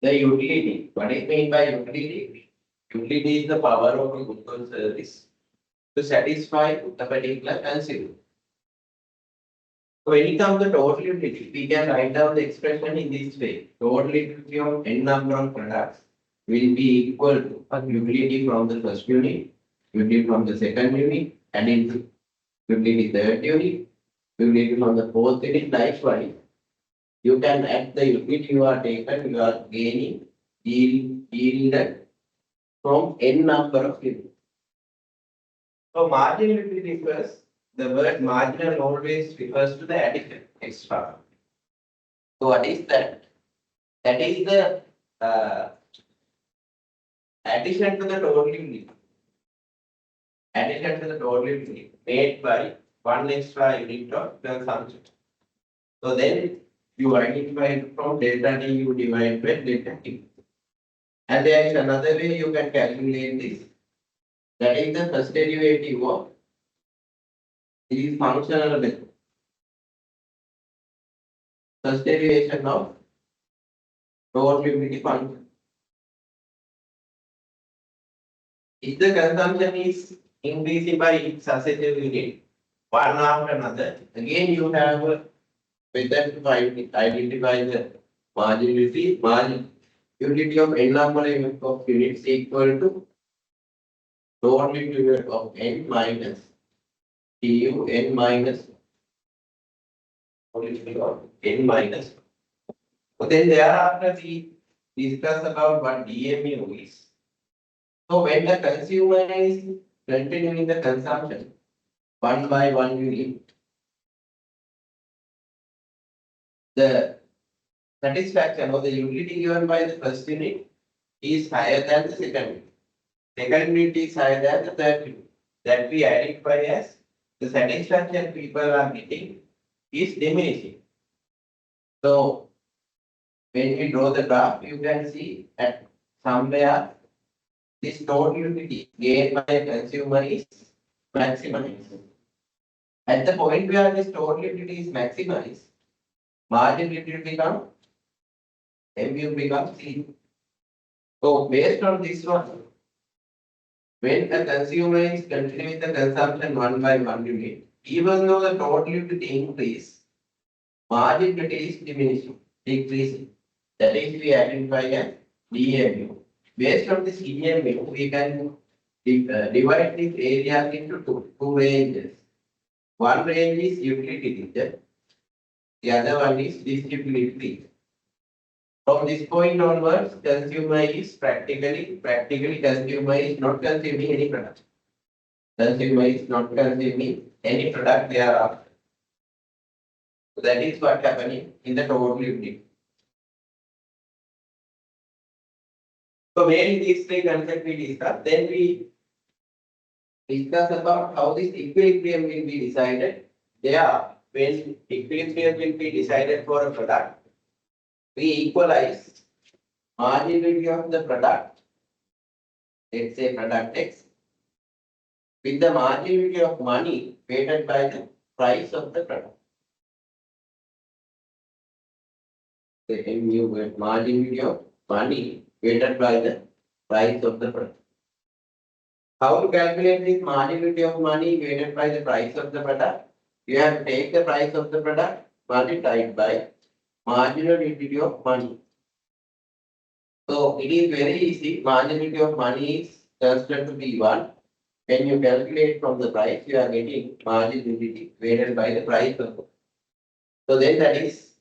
The utility. What is meant by utility? Utility is the power of a good or service to satisfy a particular consumer. So when it comes to total utility, we can write down the expression in this way. Total utility of n number of products will be equal to utility from the first unit, utility from the second unit, and into utility third unit, utility from the fourth unit. Likewise, you can add the utility you are taken, you are gaining yielded from n number of units. So marginal utility refers, the word marginal always refers to the addition, extra. So what is that? That is the addition to the total unit. Addition to the total unit made by one extra unit of consumption. So then you identify it from delta T, you divide by delta T. And there is another way you can calculate this. That is the first derivative of this functional method. First derivation of total unity function. If the consumption is increasing by each successive unit, one after another, again you have a method to identify the marginality. Margin utility of n number of units equal to total utility of n minus tu n minus utility of n minus. So then thereafter we discuss about what DMU is. So when the consumer is continuing the consumption one by one unit, the satisfaction or the utility given by the first unit is higher than the second unit. Second unit is higher than the third unit. That we identify as the satisfaction people are getting is diminishing. So when we draw the graph, you can see at somewhere this total utility gained by a consumer is maximized. At the point where this total utility is maximized, margin utility becomes MU becomes zero. So based on this one, when a consumer is continuing the consumption one by one unit, even though the total utility increase, margin utility is diminishing, decreasing. That is we identify as DMU. Based on this DMU, we can divide this area into two ranges. One range is utility region, the other one is distributed region. From this point onwards, consumer is practically consumer is not consuming any product. Consumer is not consuming any product thereafter. So that is what happening in the total unit. So mainly these three concepts we discuss. Then we discuss about how this equilibrium will be decided. There, when equilibrium will be decided for a product, we equalize marginality of the product, let's say product X, with the marginality of money weighted by the price of the product. The MU marginality of money weighted by the price of the product. How to calculate this marginality of money weighted by the price of the product? You have to take the price of the product multiplied by marginal utility of money. So it is very easy. Marginality of money is considered to be 1. When you calculate from the price, you are getting marginal utility weighted by the price of the. So then that is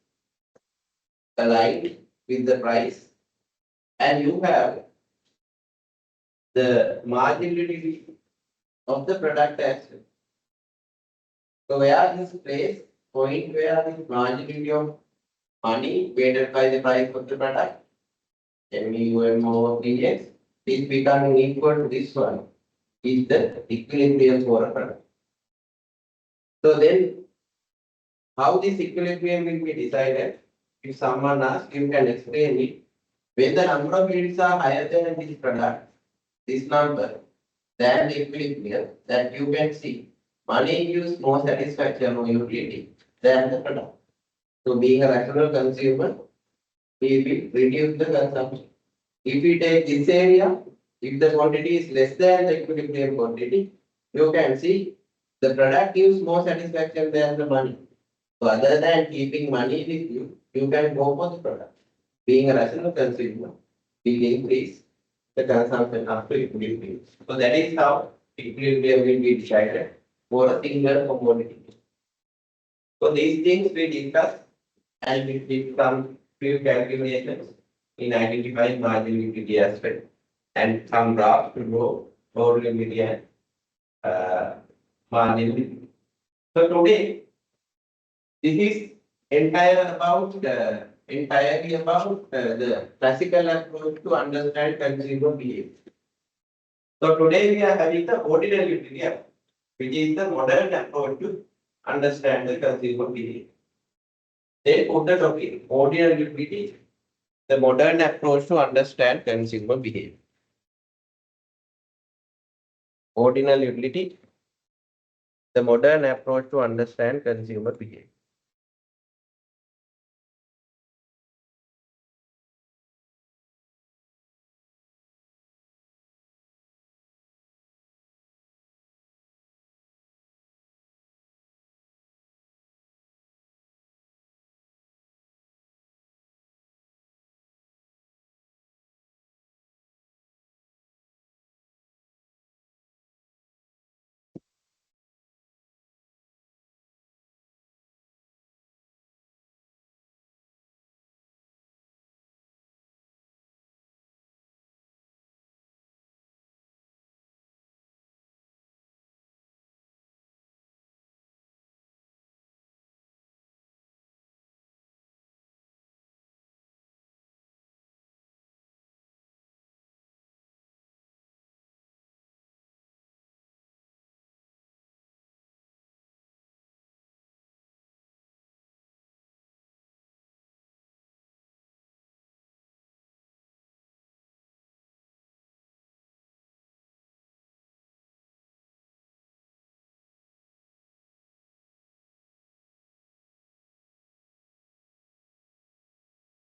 aligned with the price, and you have the marginality of the product as well. So where this place point where this marginality of money weighted by the price of the product, MU dx, is becoming equal to this one, is the equilibrium for a product. So then, how this equilibrium will be decided? If someone asks, you can explain it. When the number of units are higher than this product, this number, than the equilibrium, that you can see, money gives more satisfaction or utility than the product. So being a rational consumer, we will reduce the consumption. If we take this area, if the quantity is less than the equilibrium quantity, you can see the product gives more satisfaction than the money. So other than keeping money with you, you can go for the product. Being a rational consumer will increase the consumption up to equilibrium. So that is how equilibrium will be decided for a single commodity. So these things we discuss and we did some few calculations in identifying marginal utility aspect and some graphs to grow total utility and marginal utility. So today this is entirely about the classical approach to understand consumer behavior. So today we are having the ordinary utility approach, which is the modern approach to understand the consumer behavior. They put the topic ordinary utility, the modern approach to understand consumer behavior. Ordinal utility, the modern approach to understand consumer behavior.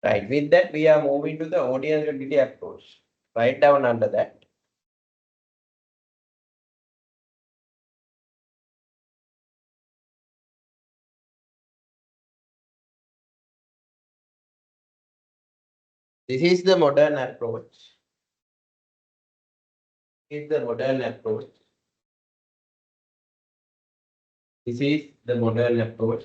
Right. With that, we are moving to the ordinal utility approach. Write down under that. This is the modern approach. This is the modern approach. This is the modern approach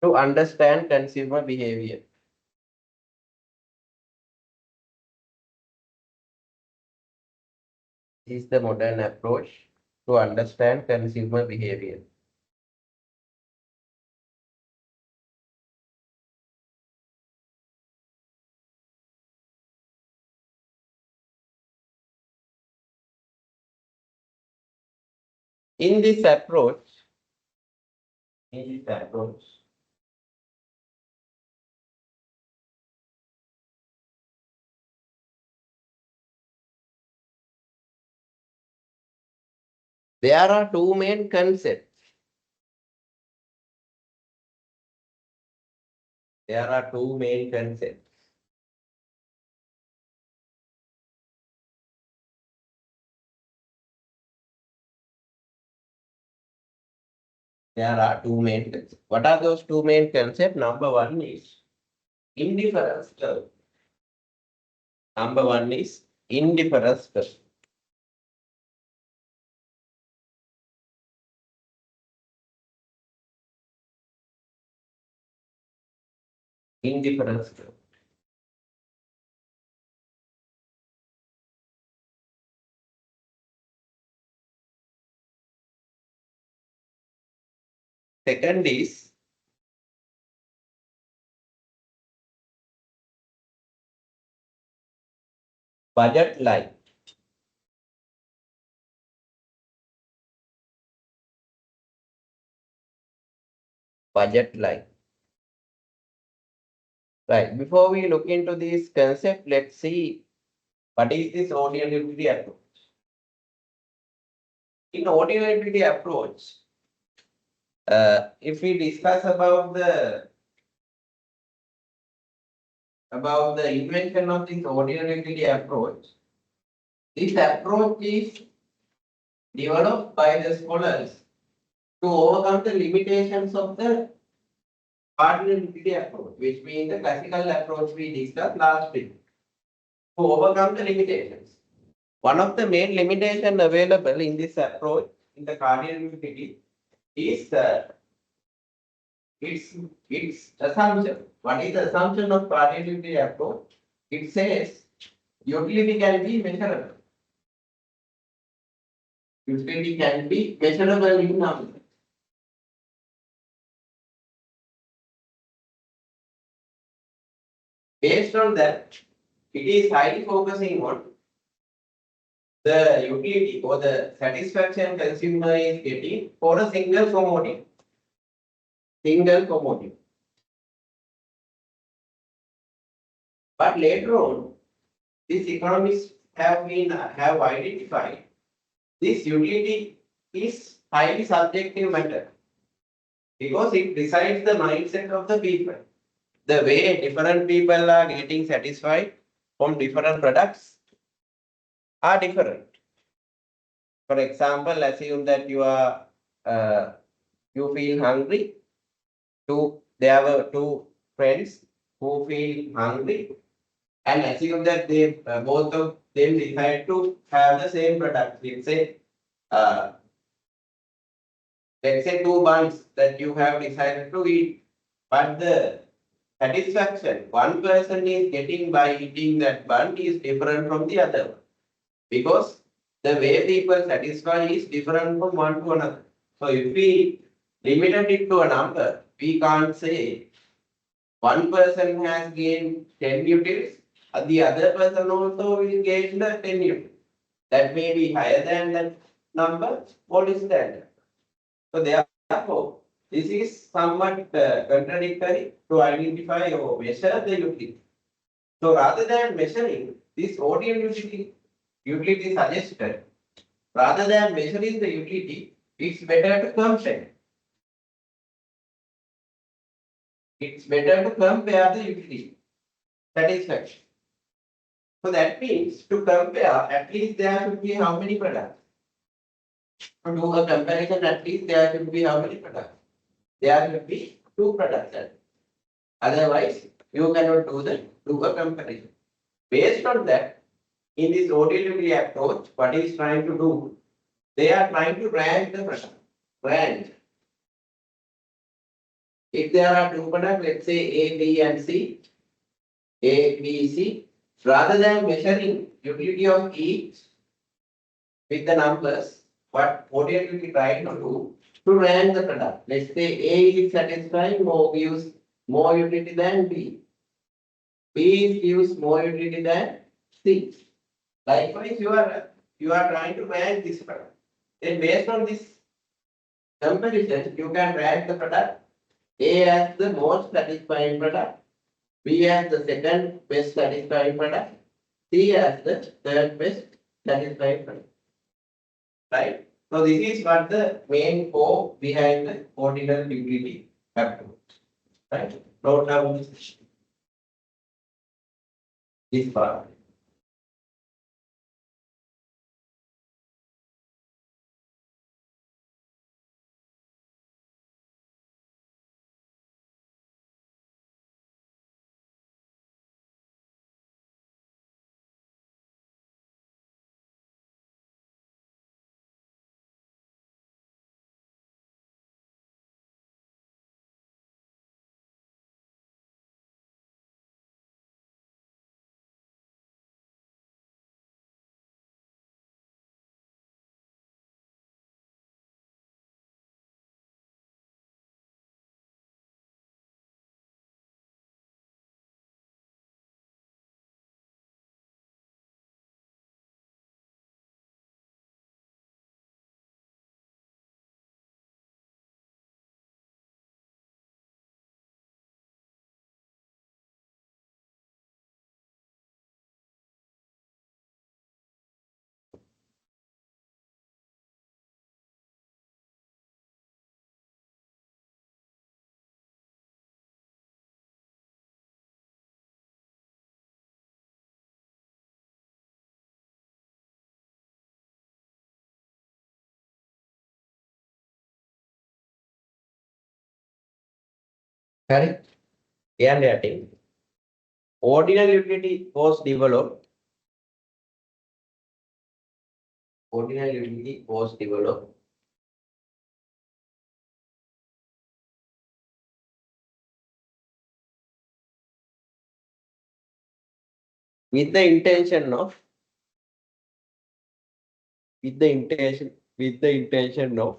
to understand consumer behavior. This is the modern approach to understand consumer behavior. In this approach, there are two main concepts. There are two main concepts. There are two main concepts. What are those two main concepts? Number one is indifference curve. Number one is indifference curve. Indifference curve. Second is budget line. Budget line. Right. Before we look into this concept, let's see what is this ordinal utility approach. In ordinal utility approach, If we discuss about the invention of this ordinary utility approach, this approach is developed by the scholars to overcome the limitations of the ordinary utility approach, which means the classical approach we discussed last week. To overcome the limitations. One of the main limitations available in this approach in the cardinal utility is its assumption. What is the assumption of cardinal utility approach? It says utility can be measurable. Utility can be measurable in numbers. Based on that, it is highly focusing on the utility or the satisfaction consumer is getting for a single commodity. Single commodity. But later on, these economists have identified this utility is highly subjective matter because it decides the mindset of the people. The way different people are getting satisfied from different products are different. For example, assume that you feel hungry. There were two friends who feel hungry, and assume that they both of them decide to have the same product. Uh, let's say two buns that you have decided to eat, but the satisfaction one person is getting by eating that bun is different from the other because the way people satisfy is different from one to another. So if we limited it to a number, we can't say one person has gained 10 newtons, and the other person also will gain the 10 newtons. That may be higher than that number or less than that. So therefore, this is somewhat contradictory to identify or measure the utility. So rather than measuring this ODM utility suggested, rather than measuring the utility, it's better to compare. It's better to compare the utility satisfaction. So that means to compare, at least there should be how many products? To do a comparison, at least there should be how many products? There should be two products. Otherwise, you cannot do a comparison. Based on that, in this ODLW approach, what is trying to do? They are trying to rank the product. Rank. If there are two products, let's say A, B, and C, A, B, C, rather than measuring utility of each with the numbers, what you will be trying to do to rank the product. Let's say A is satisfying or gives more utility than B. B gives more utility than C. Likewise, you are trying to rank this product. Then based on this comparison, you can rank the product A as the most satisfying product, B as the second best satisfying product, C as the third best satisfying product. Right? So this is what the main core behind the ordinal utility approach. Right? Note down this part. Correct? And rating. Ordinal utility was developed. Ordinal utility was developed with the intention of with the intention of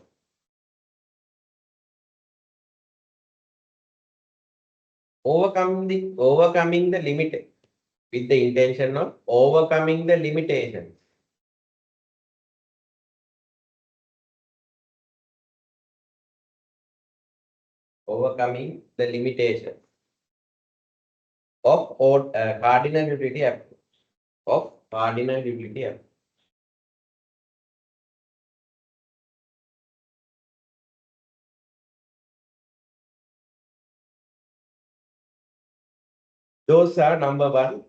overcoming the limit with the intention of overcoming the limitations. Overcoming the limitations of cardinal utility approach. Of cardinal utility approach. Those are number one.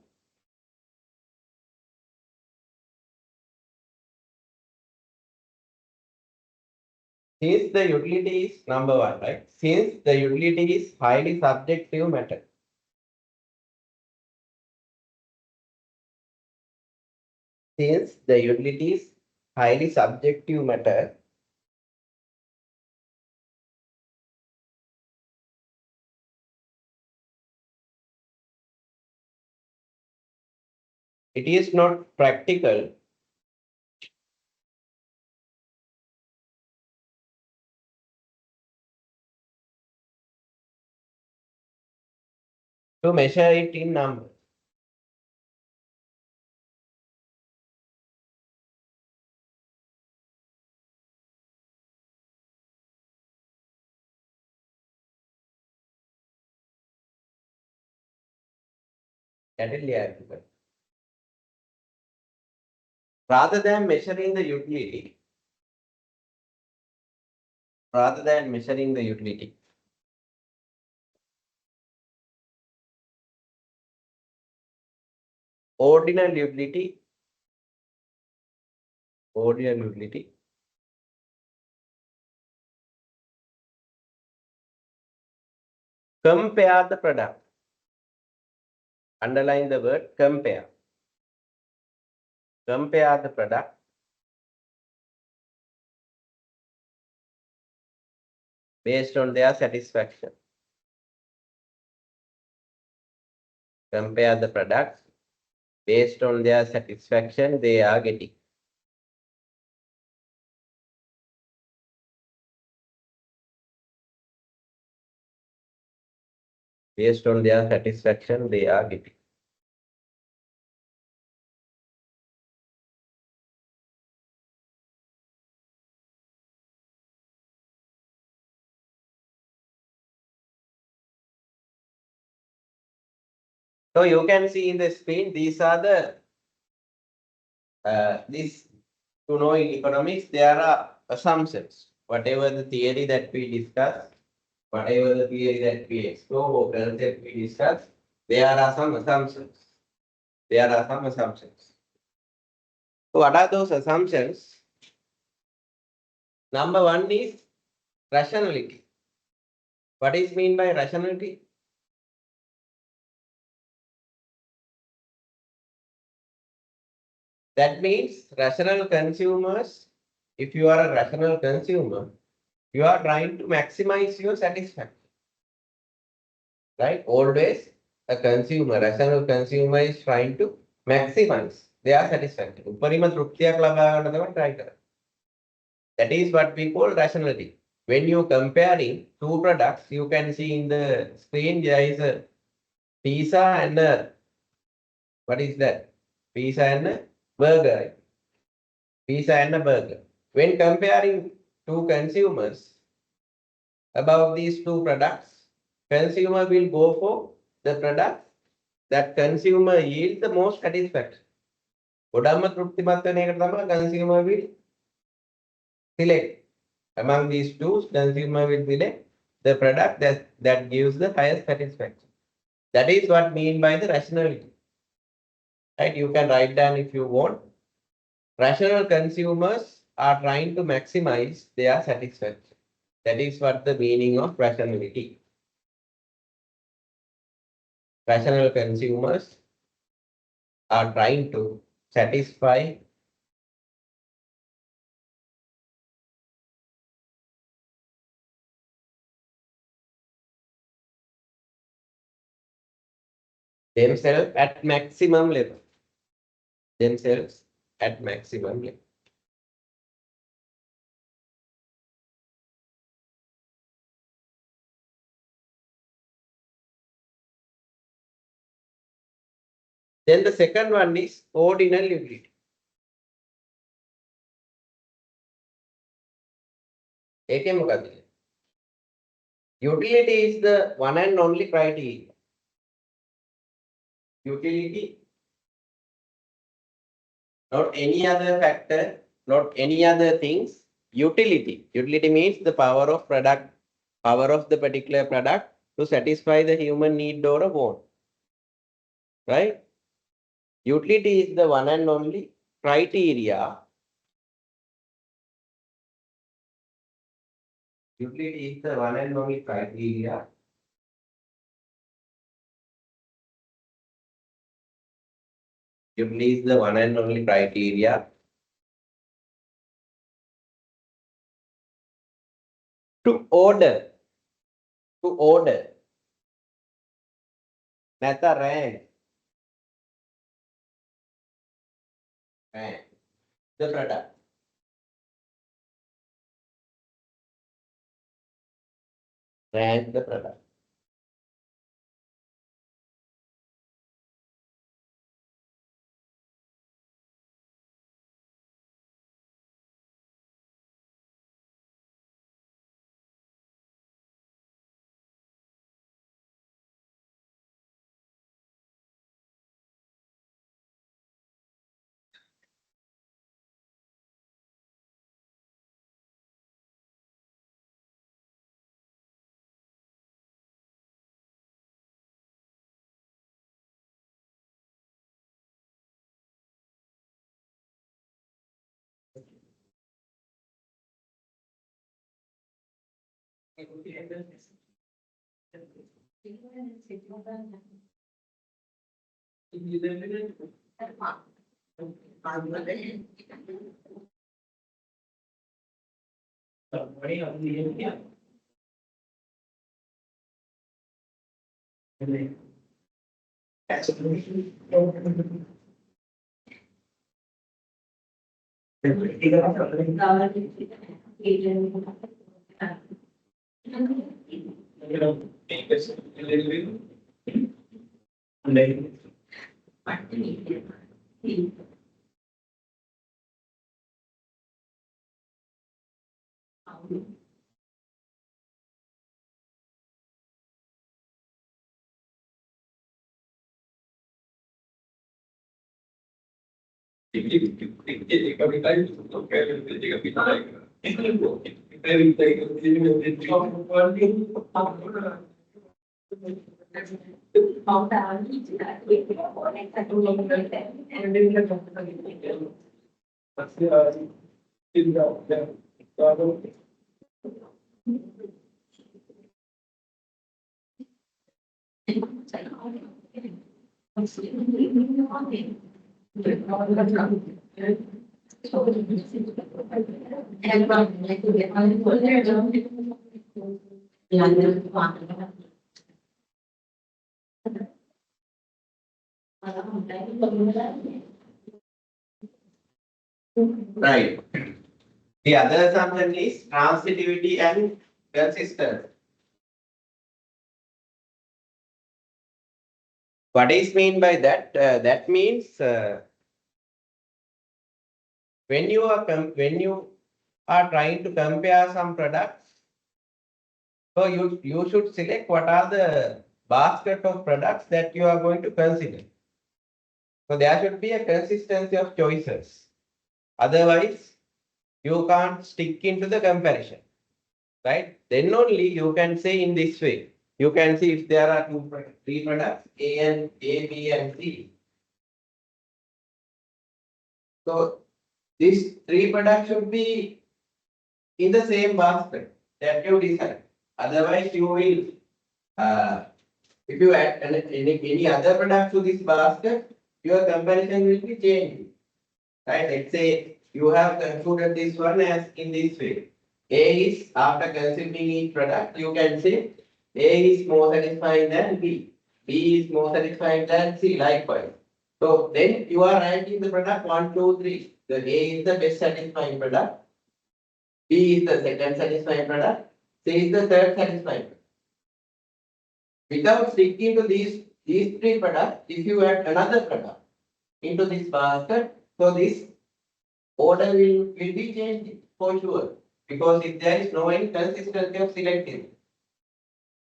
Since the utility is number one, right? Since the utility is highly subjective matter. Since the utility is highly subjective matter, it is not practical to measure it in numbers. Readily applicable. Rather than measuring the utility, rather than measuring the utility, ordinal utility, ordinal utility compare the product. Underline the word compare. Compare the product based on their satisfaction. Compare the products based on their satisfaction they are getting. Based on their satisfaction they are getting. So you can see in the screen, these are the this to know in economics, there are assumptions. Whatever the theory that we discuss, whatever the theory that we explore or concept we discuss, there are some assumptions. There are some assumptions. So what are those assumptions? Number one is rationality. What is mean by rationality? That means rational consumers, if you are a rational consumer, you are trying to maximize your satisfaction. Right? Always a consumer, rational consumer is trying to maximize their satisfaction. උපරිම තෘප්තියක් ලබා ගන්න තමයි try කරන්නේ. That is what we call rationality. When you comparing two products, you can see in the screen there is a pizza and a, what is that? Pizza and a burger. Pizza and a burger. When comparing two consumers about these two products, consumer will go for the product that consumer yield the most satisfaction. ගොඩක්ම තෘප්තිමත් වෙන එකට තමයි consumer will select. Among these two, consumer will select the product that gives the highest satisfaction. That is what mean by the rationality. Right? You can write down if you want. Rational consumers are trying to maximize their satisfaction. That is what the meaning of rationality. rational consumers are trying to satisfy themselves at maximum level. Themselves at maximum level. Then the second one is ordinal utility. ඒකේ මොකක්ද? Utility is the one and only criteria. Utility, not any other factor, not any other things. Utility. Utility means the power of product, power of the particular product to satisfy the human need or a want. Right? Utility is the one and only criteria. Utility is the one and only criteria utility is the one and only criteria to order නැත්නම් rank the product. Rank the product. Right. The other assumption is transitivity and consistency. What is mean by that? That means when you are trying to compare some products, so you should select what are the basket of products that you are going to consider. So there should be a consistency of choices. Otherwise, you can't stick into the comparison, right? Then only you can say in this way. You can see if there are three products, A, B, and C. So these three products should be in the same basket that you decide. Otherwise, you will If you add any other product to this basket, your comparison will be changing. Right? Let's say you have concluded this one as in this way. A is after consuming each product, you can say A is more satisfying than B. B is more satisfying than C, likewise. So then you are ranking the product 1, 2, 3. The A is the best satisfying product, B is the second satisfying product, C is the third satisfying product. Without sticking to these three products, if you add another product into this basket, so this order will be changed for sure. Because if there is no inconsistency of selecting,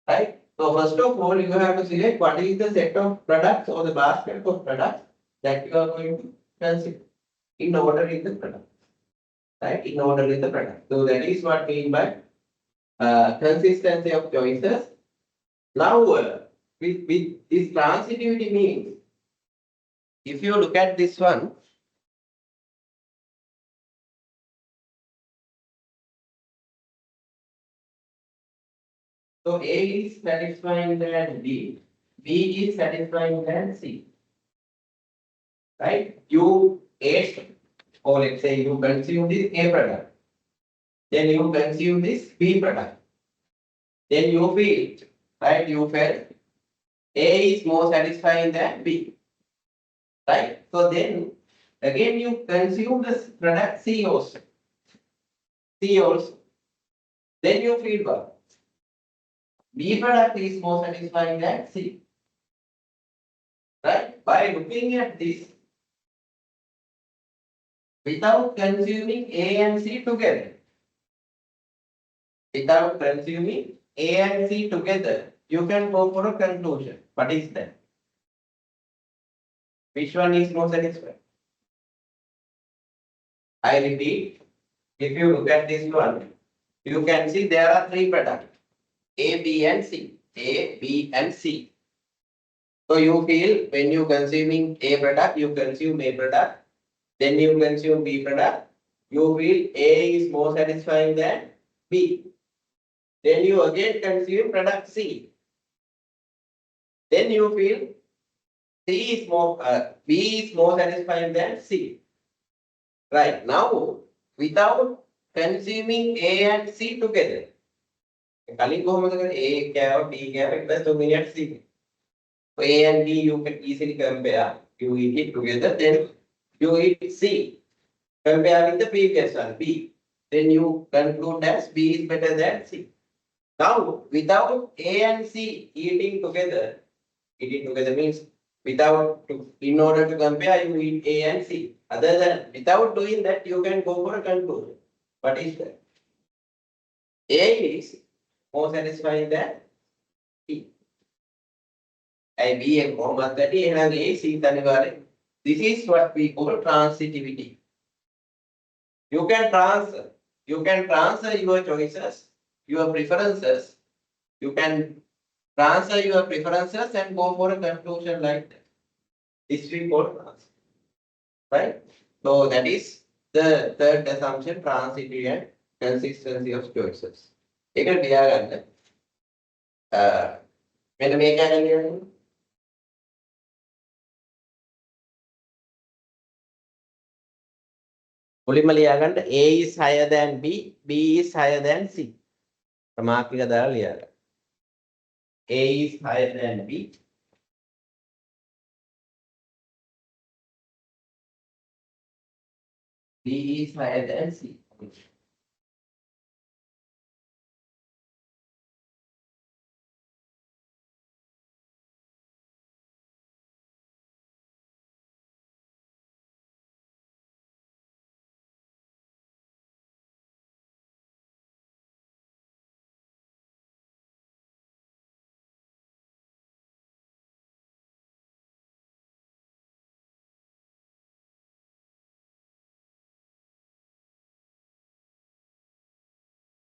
right? So first of all, you have to select what is the set of products or the basket of products that you are going to consider in order in the product, right? In order in the product. So that is what mean by consistency of choices. Now, with this transitivity means, if you look at this one, so A is satisfying than B, B is satisfying than C, right? You ate, or let's say you consume this A product, then you consume this B product, then you feel, right? You felt A is more satisfying than B, right? So then again you consume this product C also, C also, then you feel what? B product is more satisfying than C, right? By looking at this, without consuming A and C together, without consuming A and C together, you can go for a conclusion. What is that? Which one is more satisfying? I repeat, if you look at this one, you can see there are three products, A, B and C. A, B and C. So you feel when you consuming A product, you consume A product, then you consume B product, you feel A is more satisfying than B. Then you again consume product C. Then you feel B is more satisfying than C. Right now, without consuming A and C together, කලින් කොහොමද කරන්නේ A කෑව B කෑව ඊට පස්සේ තුන්වෙනියට C. So A and B you can easily compare. You eat it together, then you eat C. Compare with the previous one B. Then you conclude that B is better than C. Now, without A and C eating together means in order to compare, you eat A and C. Other than without doing that, you can go for a conclusion. What is that? A is more satisfying than B. I B and comma 30 and A C Tanivare. This is what we call transitivity. You can transfer your choices, your preferences. You can transfer your preferences and go for a conclusion like that. This we call transfer. Right? So that is the third assumption, transitivity and consistency of choices. ඒක ලියාගන්න. මෙන්න මේක අරගෙන ලියන්න. මුලින්ම ලියාගන්න A is higher than B, B is higher than C. Mark එක දාලා ලියාගන්න. A is higher than B. B is higher than C.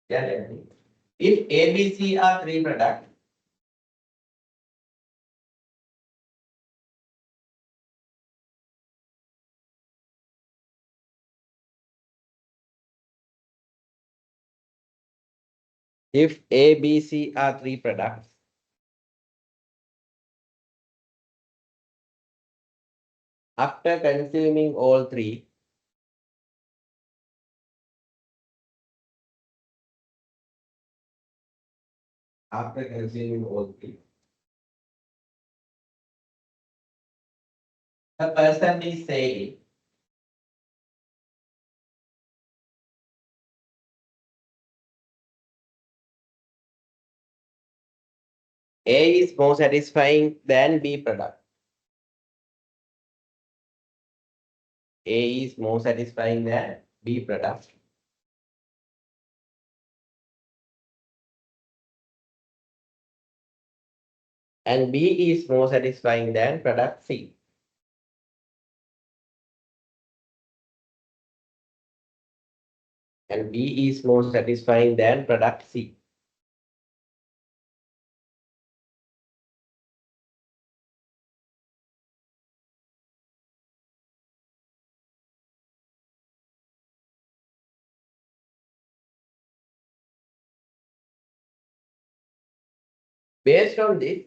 If A, B, C are three products, if A, B, C are three products, After consuming all three, after consuming all three, the person is saying A is more satisfying than B product. A is more satisfying than B product. And B is more satisfying than product C. And B is more satisfying than product C. Based on this,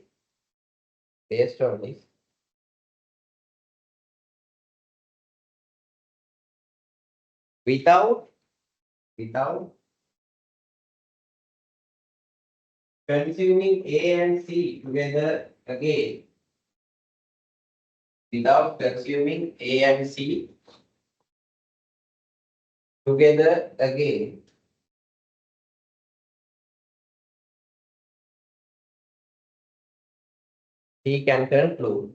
based on this, without consuming A and C together again, without consuming A and C together again, he can conclude,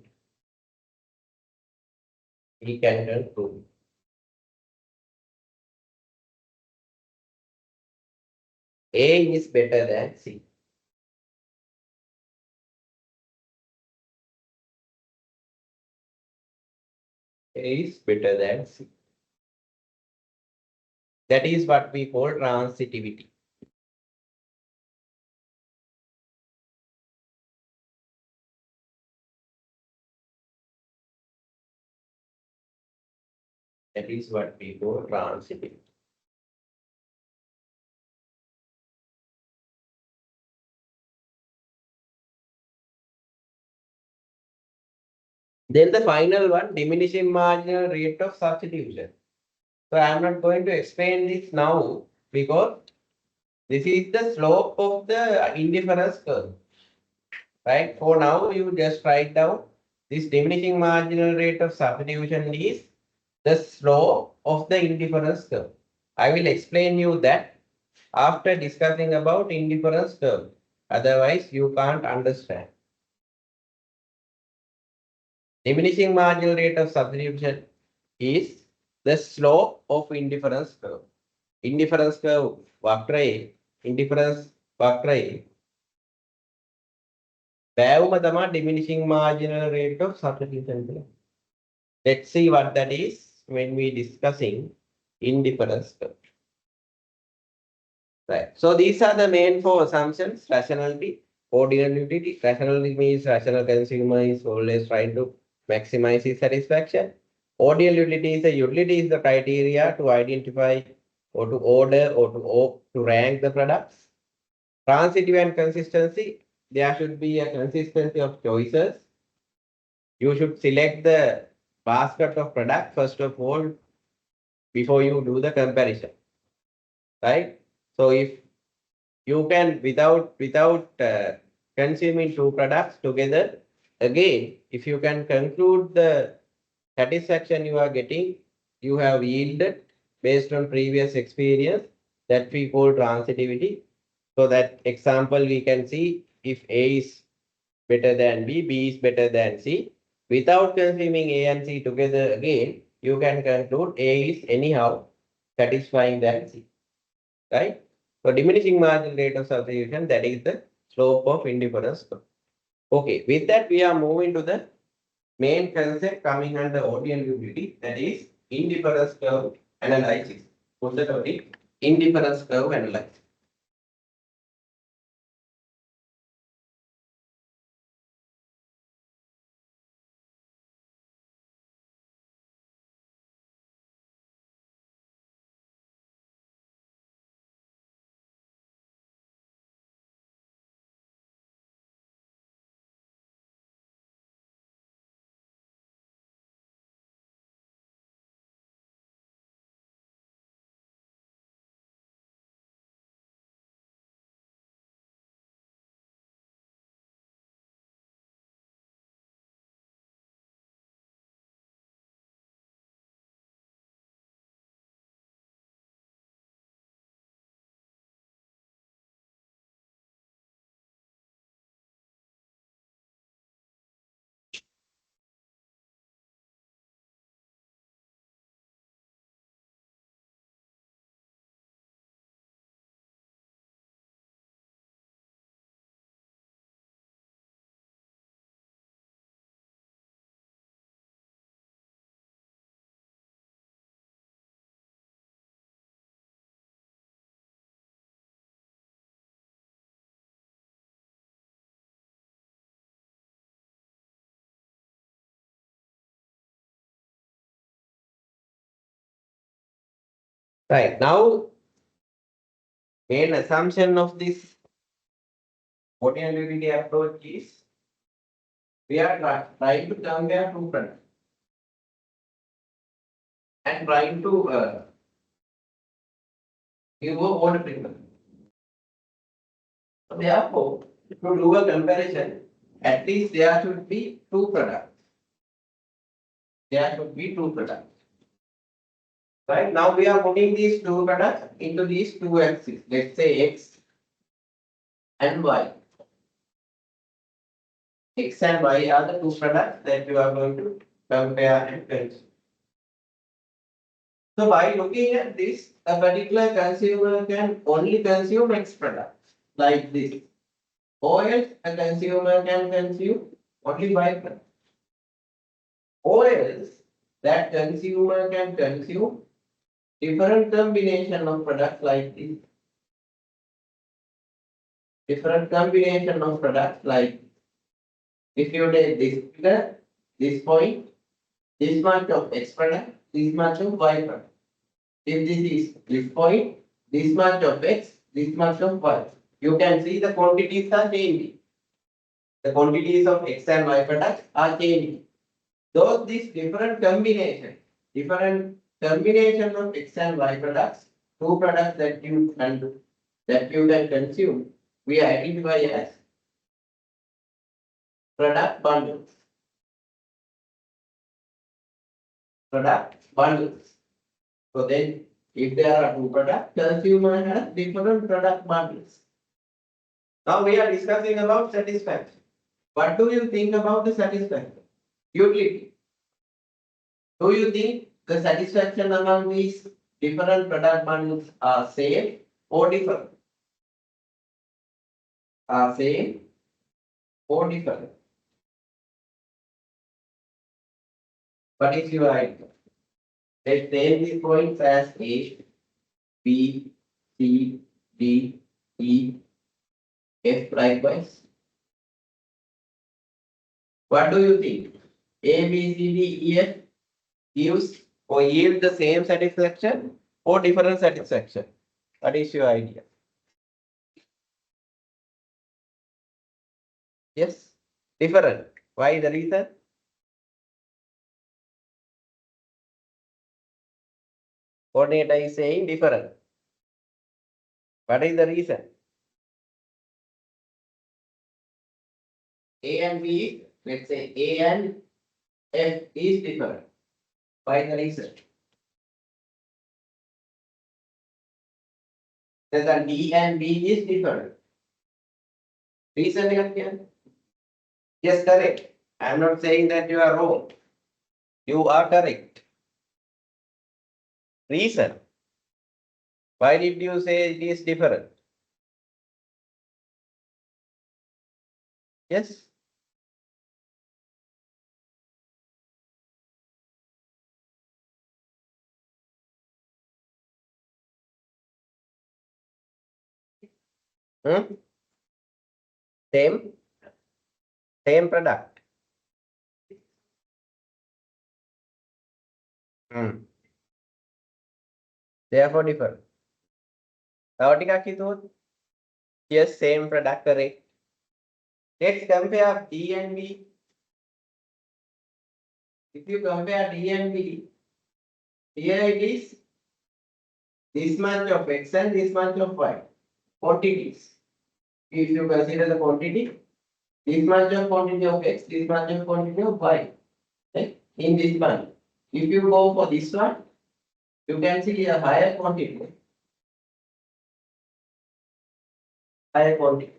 he can conclude A is better than C. A is better than C. That is what we call transitivity. That is what we call transitivity. Then the final one, diminishing marginal rate of substitution. So I am not going to explain this now because this is the slope of the indifference curve. Right? For now, you just write down this diminishing marginal rate of substitution is the slope of the indifference curve. I will explain you that after discussing about indifference curve. Otherwise, you can't understand. Diminishing marginal rate of substitution is the slope of indifference curve. Indifference curve වක්‍රයේ indifference වක්‍රයේ බෑවුම තමයි diminishing marginal rate of substitution කියලා. Let's see what that is when we discussing indifference curve. Right. So these are the main four assumptions: rationality, ordinality. Rationality means rational consumer is always trying to maximize his satisfaction. Ordinal utility is the criteria to identify or to order or to rank the products. Transitive and consistency, there should be a consistency of choices. You should select the basket of products first of all before you do the comparison, right? So if you can without consuming two products together, again, if you can conclude the satisfaction you are getting, you have yielded based on previous experience, that we call transitivity. So that example we can see if A is better than B, B is better than C. Without consuming A and C together again, you can conclude A is anyhow satisfying than C, right? So diminishing marginal rate of substitution, that is the slope of indifference curve. Okay, with that we are moving to the main concept coming under ordinality, that is indifference curve analysis. What's the topic? Indifference curve analysis. Right. Now, main assumption of this ordinary approach is we are trying to compare two products and trying to give a order treatment. So therefore, to do a comparison, at least there should be two products. There should be two products. Right now, we are putting these two products into these two axes. Let's say X and Y. X and Y are the two products that you are going to compare and compare. So by looking at this, a particular consumer can only consume X products like this. Or else a consumer can consume only Y products. Or else that consumer can consume different combination of products like this. Different combination of products like if you take this figure, this point, this much of X product, this much of Y product. If this is this point, this much of X, this much of Y. You can see the quantities are changing. The quantities of X and Y products are changing. Those these different combination of X and Y products, two products that you can consume, we identify as product bundles. Product bundles. So then, if there are two products, consumer has different product bundles. Now we are discussing about satisfaction. What do you think about the satisfaction? Utility. Do you think the satisfaction among these different product bundles are same or different? Are same or different? What is your idea? Let's name these points as A, B, C, D, E, F likewise. What do you think? A, B, C, D, E, F gives or yield the same satisfaction or different satisfaction? What is your idea? Yes, different. Why the reason? Coordinator is saying different. What is the reason? A and B, let's say A and F is different. Why the reason? Then D and B is different. Reason here? Yes, correct. I am not saying that you are wrong. You are correct. Reason. Why did you say it is different? Yes. Hmm? Same product. Hmm. Therefore different. තව ටිකක් හිතුවොත් yes same product correct. Let's compare D and B. If you compare D and B, here it is this much of X and this much of Y. Quantities. If you consider the quantity, this much of quantity of X, this much of quantity of Y. Right? In this one. If you go for this one, you can see a higher quantity. Higher quantity.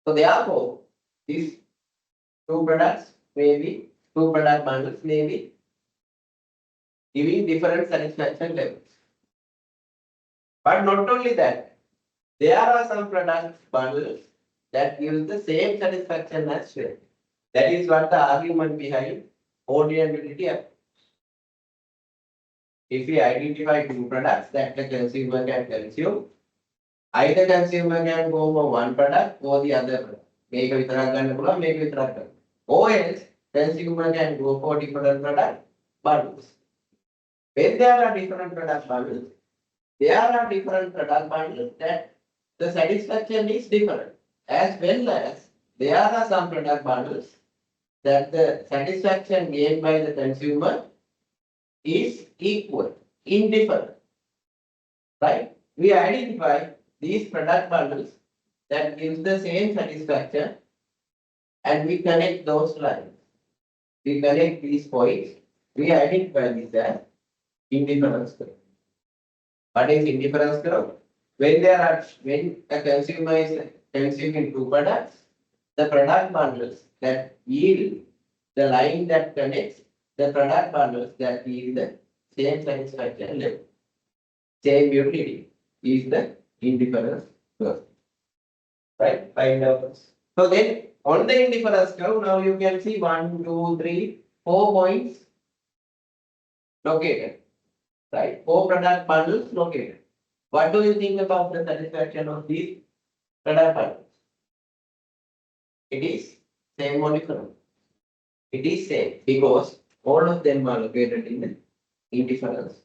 So therefore, these two products may be, two product bundles may be giving different satisfaction levels. But not only that, there are some product bundles that gives the same satisfaction as well. That is what the argument behind ordinability approach. If we identify two products that the consumer can consume, either consumer can go for one product or the other product. Make විතරක් ගන්න පුළුවන්, මේක විතරක් ගන්න. Or else consumer can go for different product bundles. When there are different product bundles, there are different product bundles that the satisfaction is different. As well as there are some product bundles that the satisfaction gained by the consumer is equal, indifferent, right? We identify these product bundles that gives the same satisfaction and we connect those lines. We connect these points. We identify this as indifference curve. What is indifference curve? When a consumer is consuming two products, the product bundles that yield the line that connects the product bundles that yield the same satisfaction level, same utility is the indifference curve. Right? Find out. So then on the indifference curve, now you can see 1, 2, 3, 4 points located. Right? 4 product bundles located. What do you think about the satisfaction of these product bundles? It is same or different? It is same because all of them are located in the indifference.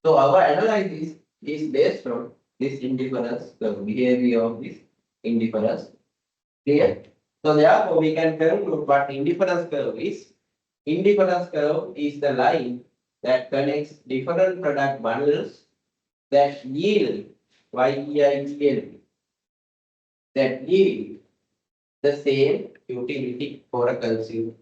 So our analysis is based on this indifference, the behavior of this indifference. Clear? So therefore we can conclude what indifference curve is. Indifference curve is the line that connects different product bundles that yield YEIL, that yield the same utility for a consumer.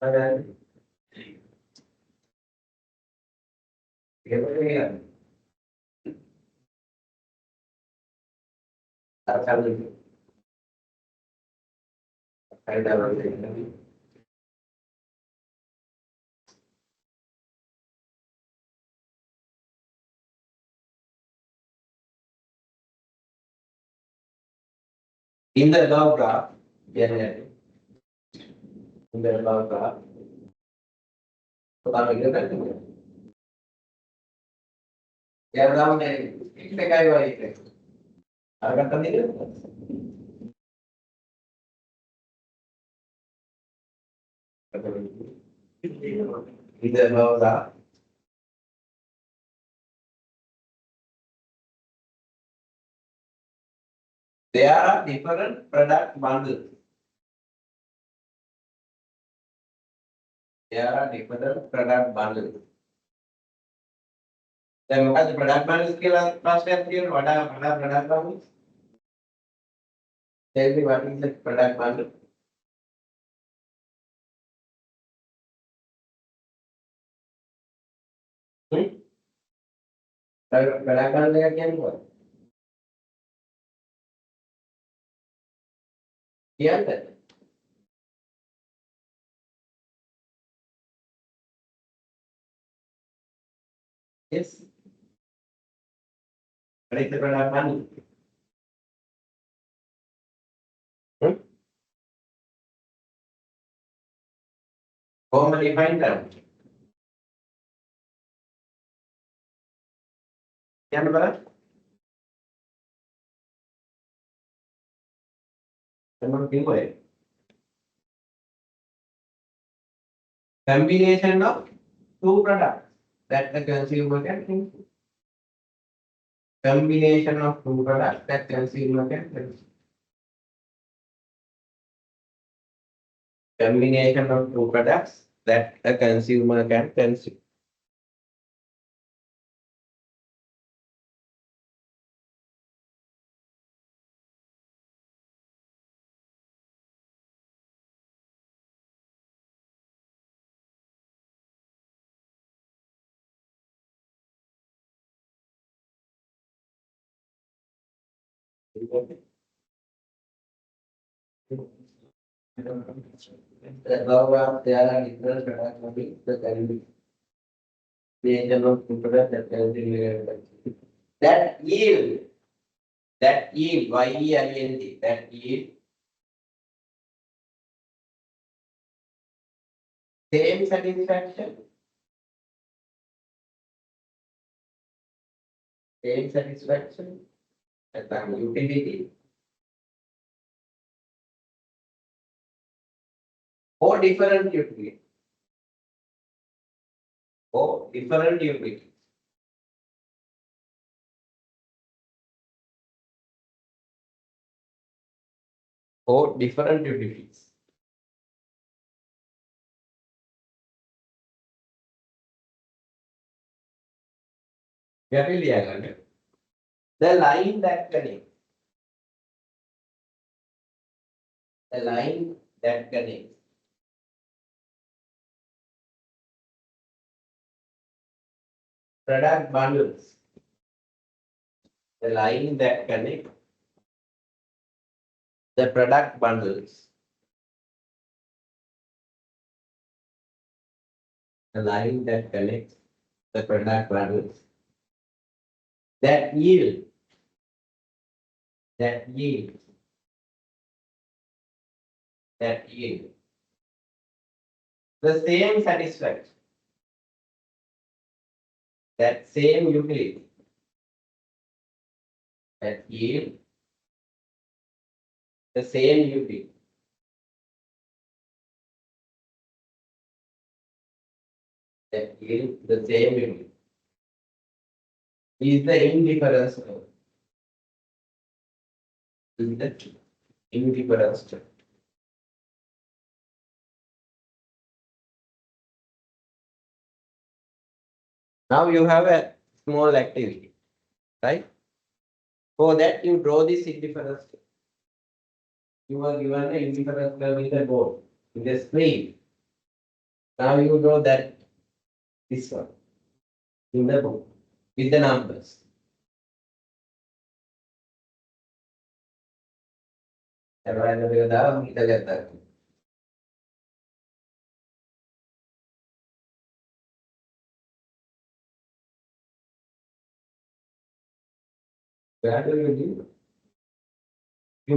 In the above graph, in the above graph, in the above graph, there are different product bundles. There are different product bundles. දැන් මොකද්ද product bundles කියලා ප්‍රශ්නයක් තියෙනවා. වඩා product bundles. Tell me what is the product bundle? Product bundle එක කියන්නේ මොකක්ද? කියන්නද? Yes. What is the product bundle? කොහොමද define කරන්නේ? කියන්න බලන්න. එතන කිව්වේ combination of two products that the consumer can consume. Combination of two products that consumer can consume. Combination of two products that a consumer can consume. Above there are different products of the combination of two products that consumer. That yield, YEILD, that yield same satisfaction, at the utility or different utility. Or different utilities. Or different utilities. The line that connects. The line that connects. Product bundles. The line that connects the product bundles. The line that connects the product bundles. That yield. The same satisfaction. That same utility. That yield the same utility. That yield the same utility. Is the indifference term. Is the indifference term. Now you have a small activity, right? For that you draw this indifference term. You are given the indifference term in the board, in the screen. Now you know that this one in the book with the numbers. Everyone will know that. Where do you live? You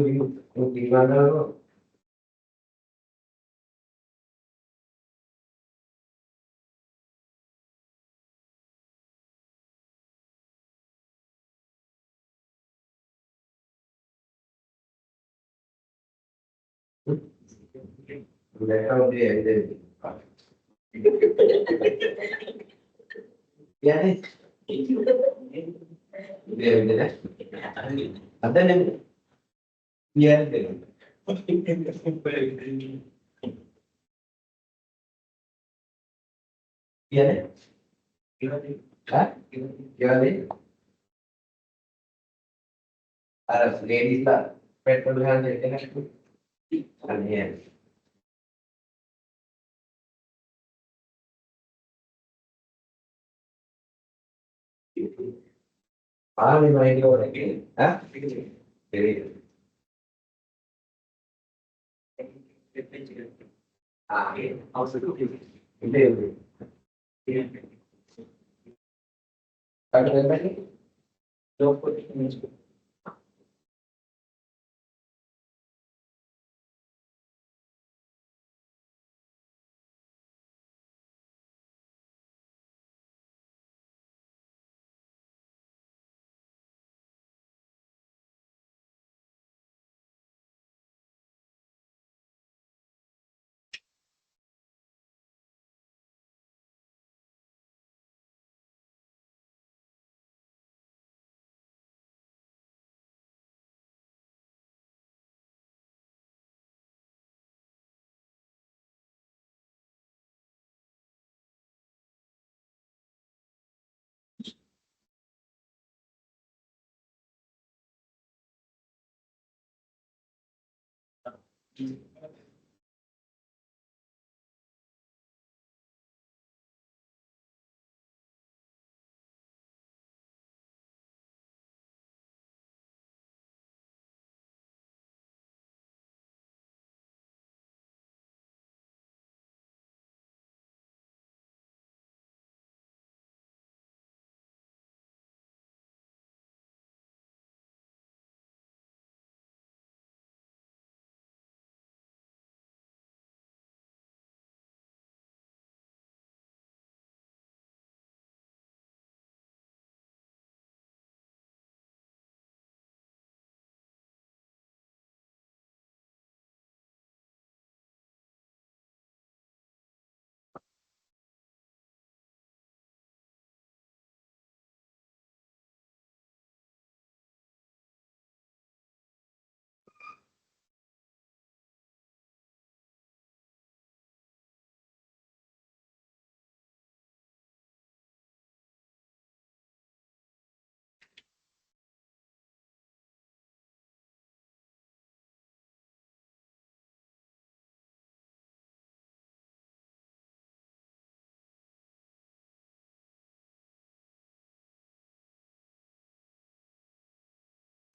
live in Lanka. Let out the end. Yeah. Then yeah. Yeah. Huh? Yeah. Ladies lah. Petrol hand and here. All in my door again. Huh? Very. Ah, yeah. Also good. Very. Don't put it in.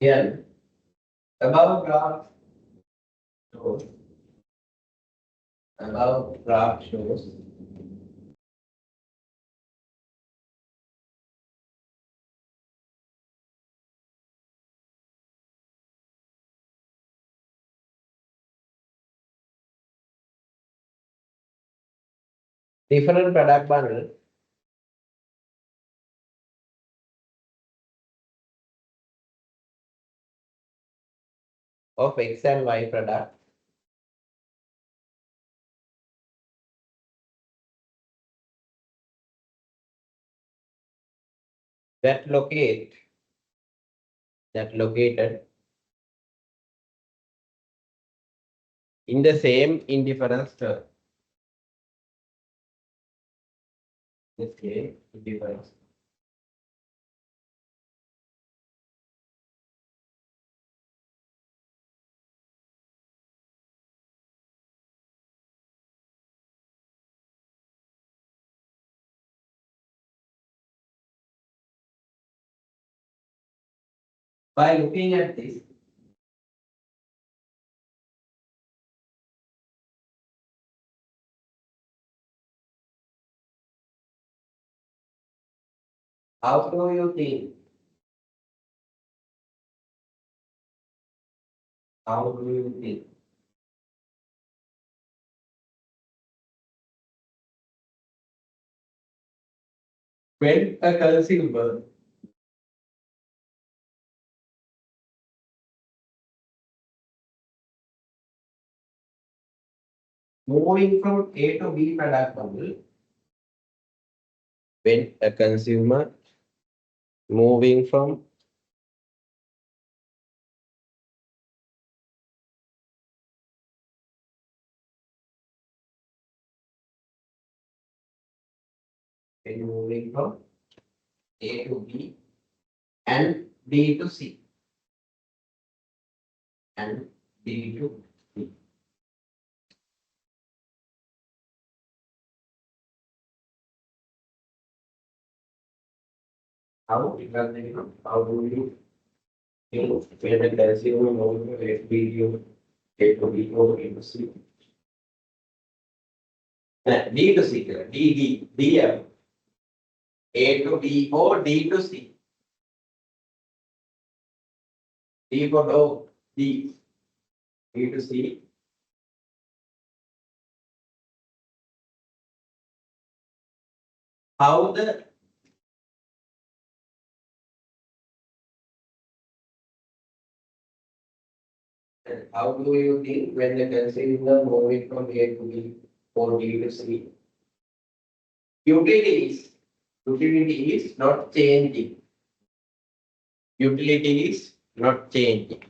Yeah. Above graph shows. Above graph shows different product bundle of X and Y product that located in the same indifference term. The same indifference. by looking at this, how do you think? How do you think? When a consumer moving from A to B product bundle, when a consumer moving from A to B and B to C and D to B. How do you when the consumer moving from A to B or A to C? D to C, D, A to B or D to C. D for dog, D to C. How the how do you think when the consumer moving from A to B or D to C? Utility is not changing. Utility is not changing.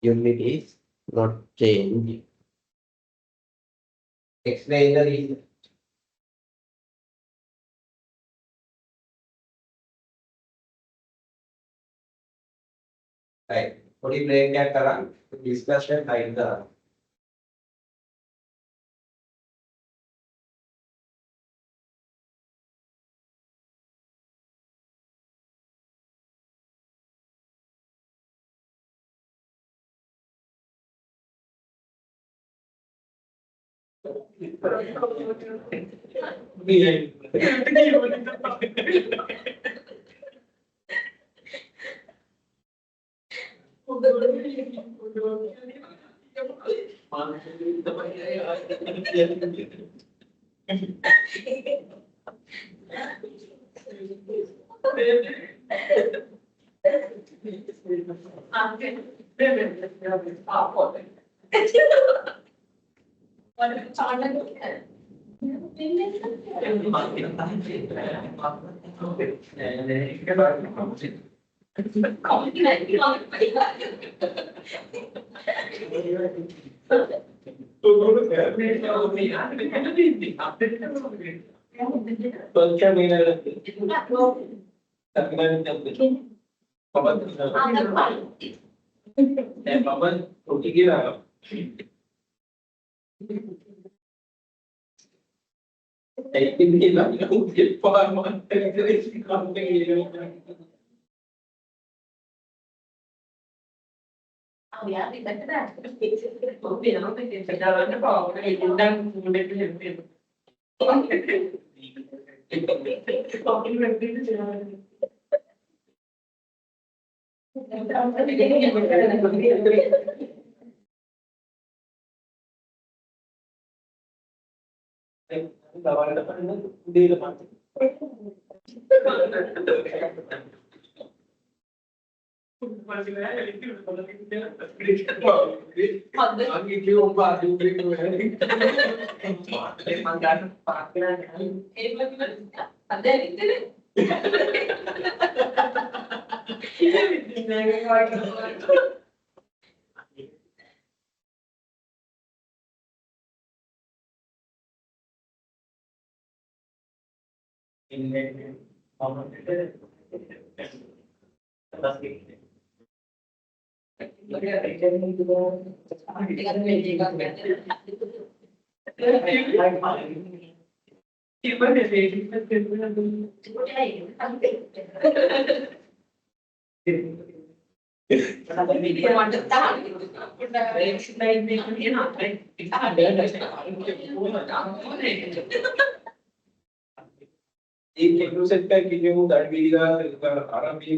Utility is not changing. Explain the reason. Right. थोड़ी break क्या करा discussion line का एक set का कि जो that भी का आराम भी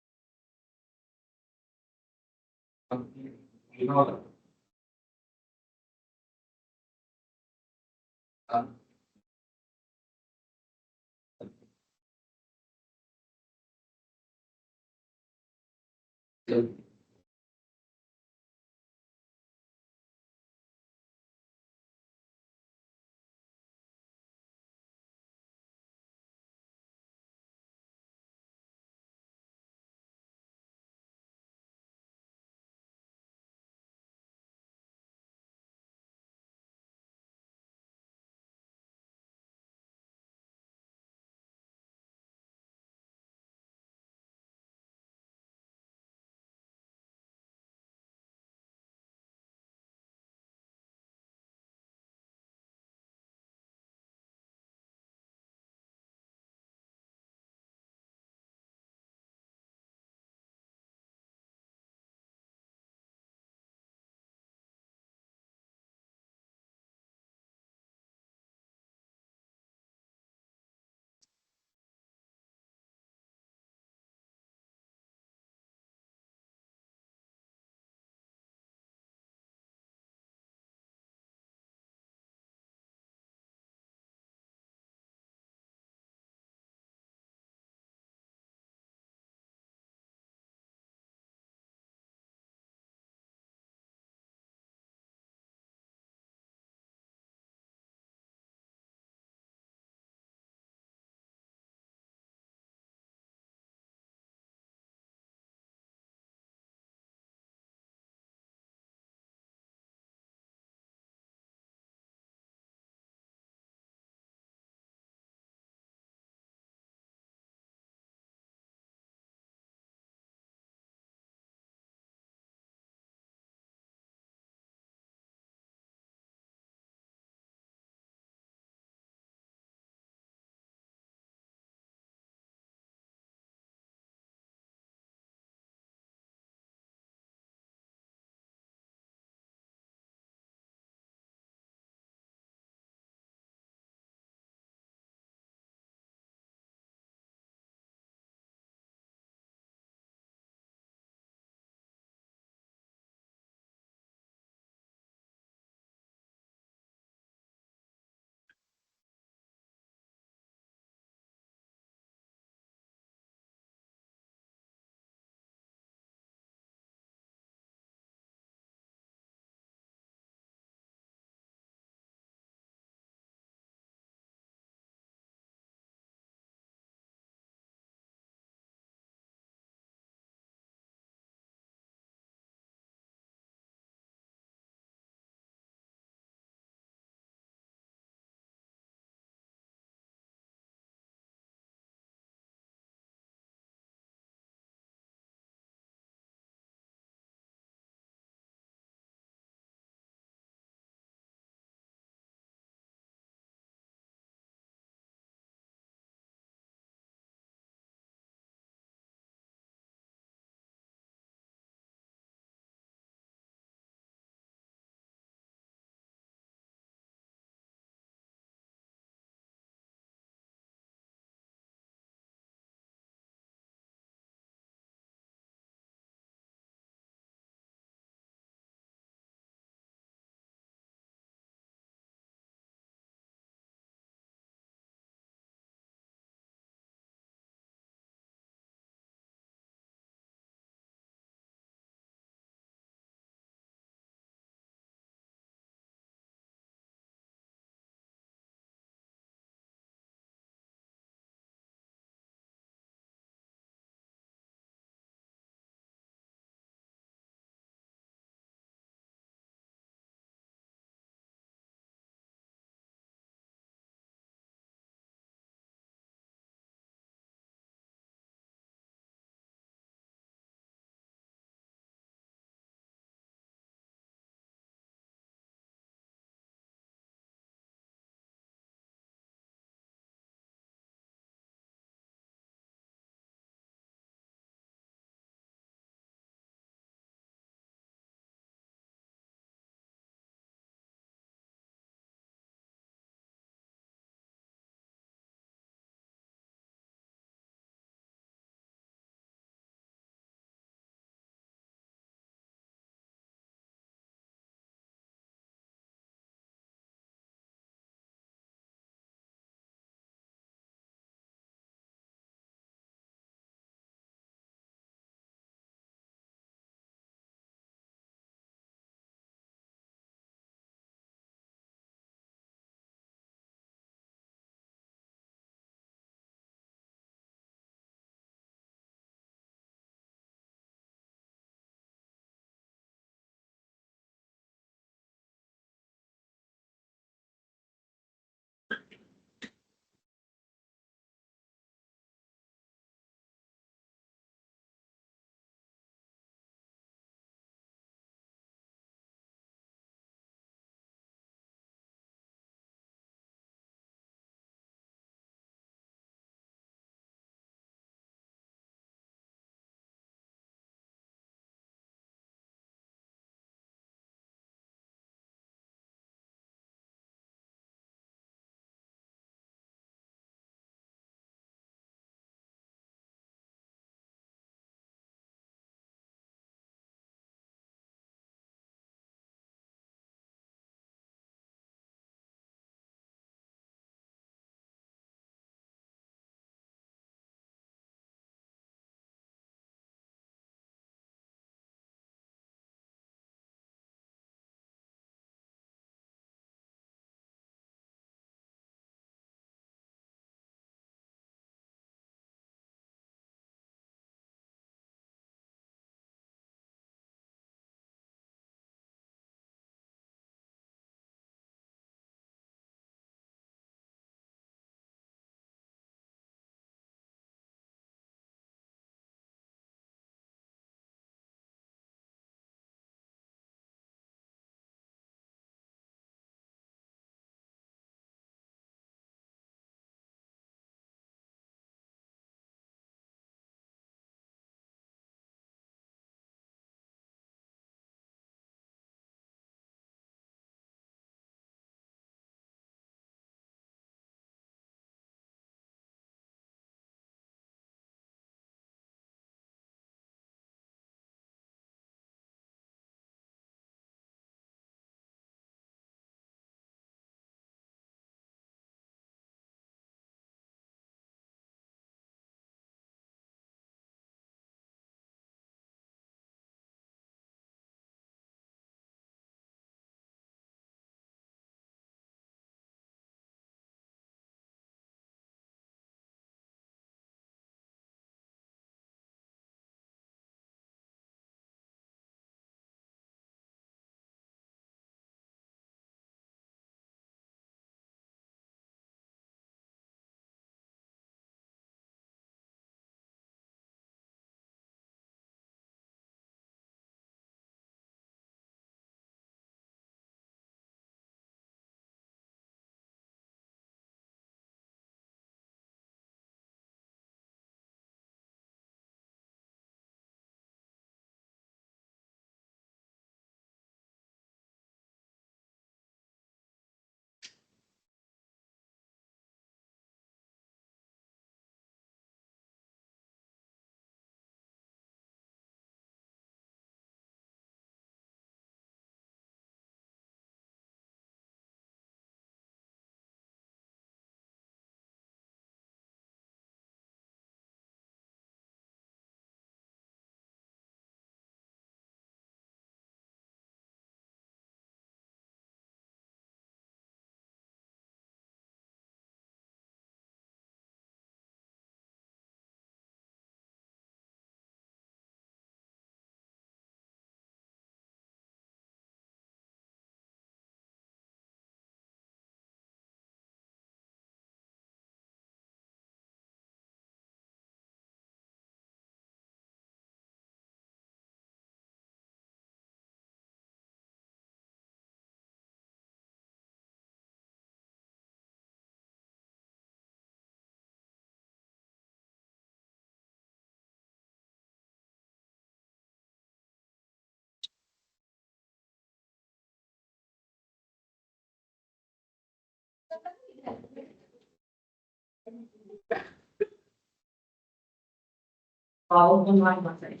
All online massage.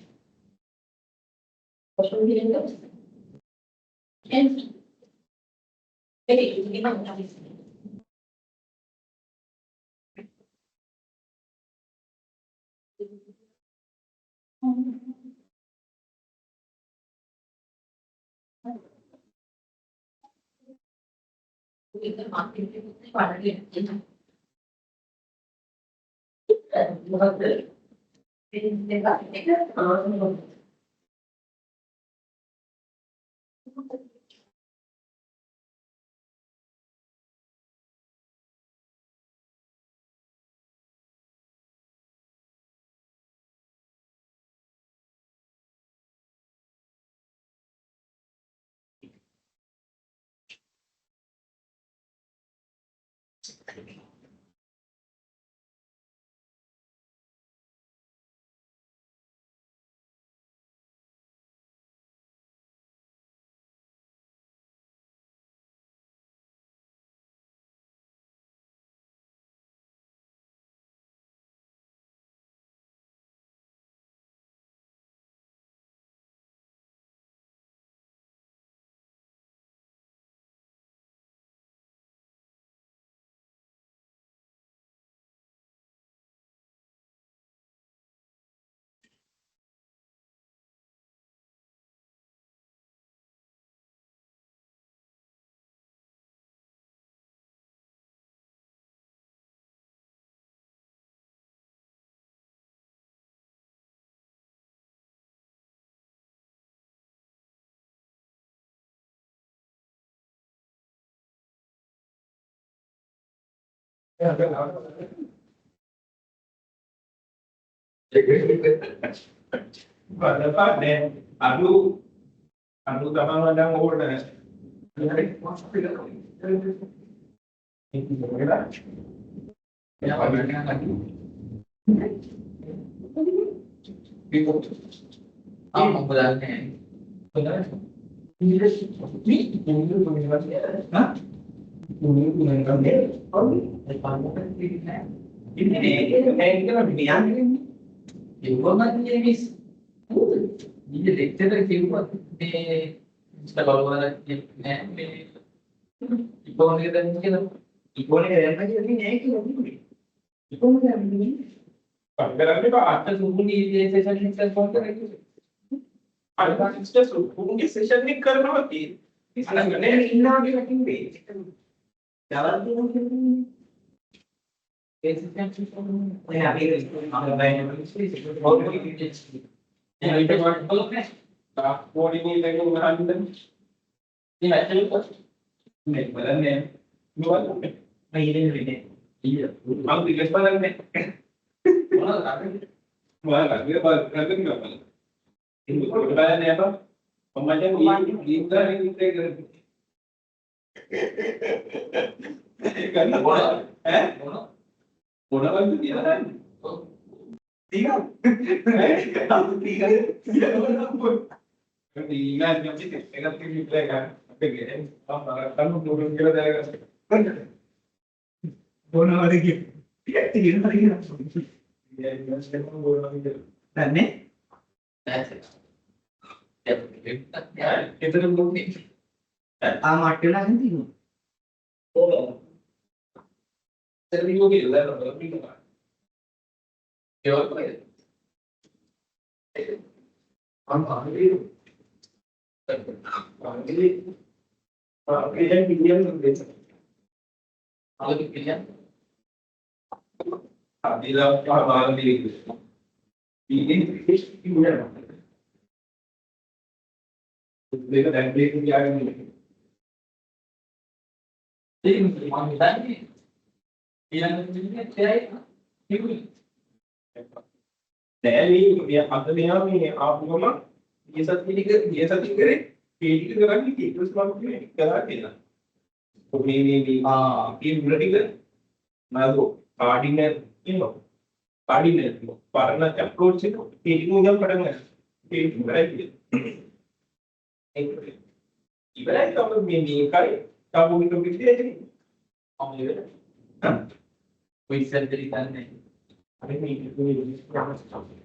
What should we do? And maybe we might have this. We can market it. Dapat deh, aku tak mahu ada order. Session ni करना होती है इसलिए इन्ना भी लगी हुई ज्यादा नहीं अब में आप लोग ये सब नहीं करे पेटी करा की उस बात में करा के ना तो नहीं ये ब्लडी कर ना तो कार्डिनल ino कार्डिनल पारना अप्रोच से पेटी में जब पड़ेगा पेटी कराएंगे एक इबराई तो हम में काय काबू में तो बिल्कुल है Wait, sir, there is none. I mean, we promise something.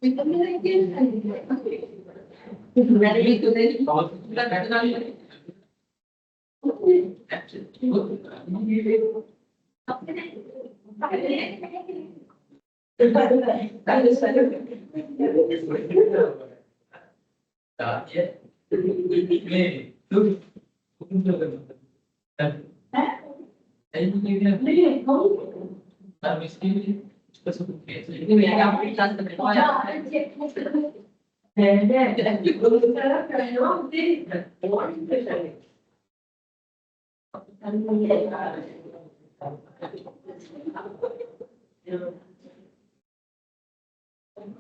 We come here again and ready to then.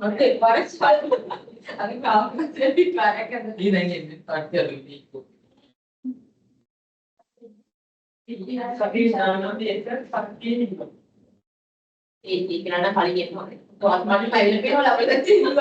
Okay, what's fun? I mean, how much did you try? Ini nanya tak ada lebih. Tapi sana dia kan pasti. E che non fare niente, ma mi fai nemmeno la presentazione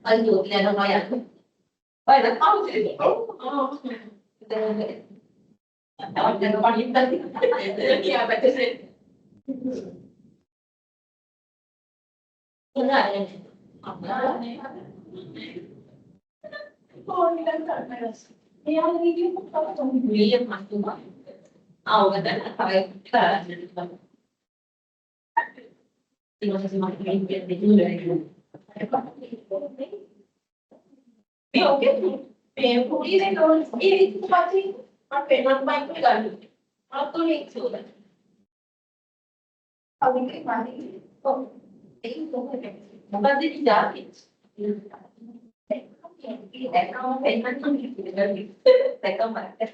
Aduh, tidak ada bayar. Bayar tahu sih. Oh, ada wanita. Ya, betul sih. Enggak ya. Oh, ini kan kan. Ya, ini kalau dia masuk. Ah, kata kita. Tinggal sesi makin dia dulu dari. Oke, pulire non itu pasti apa namanya itu kan atau itu kan kalau ini mari oh itu bukan tidak ini kamu pengen tuh gitu kan mereka mereka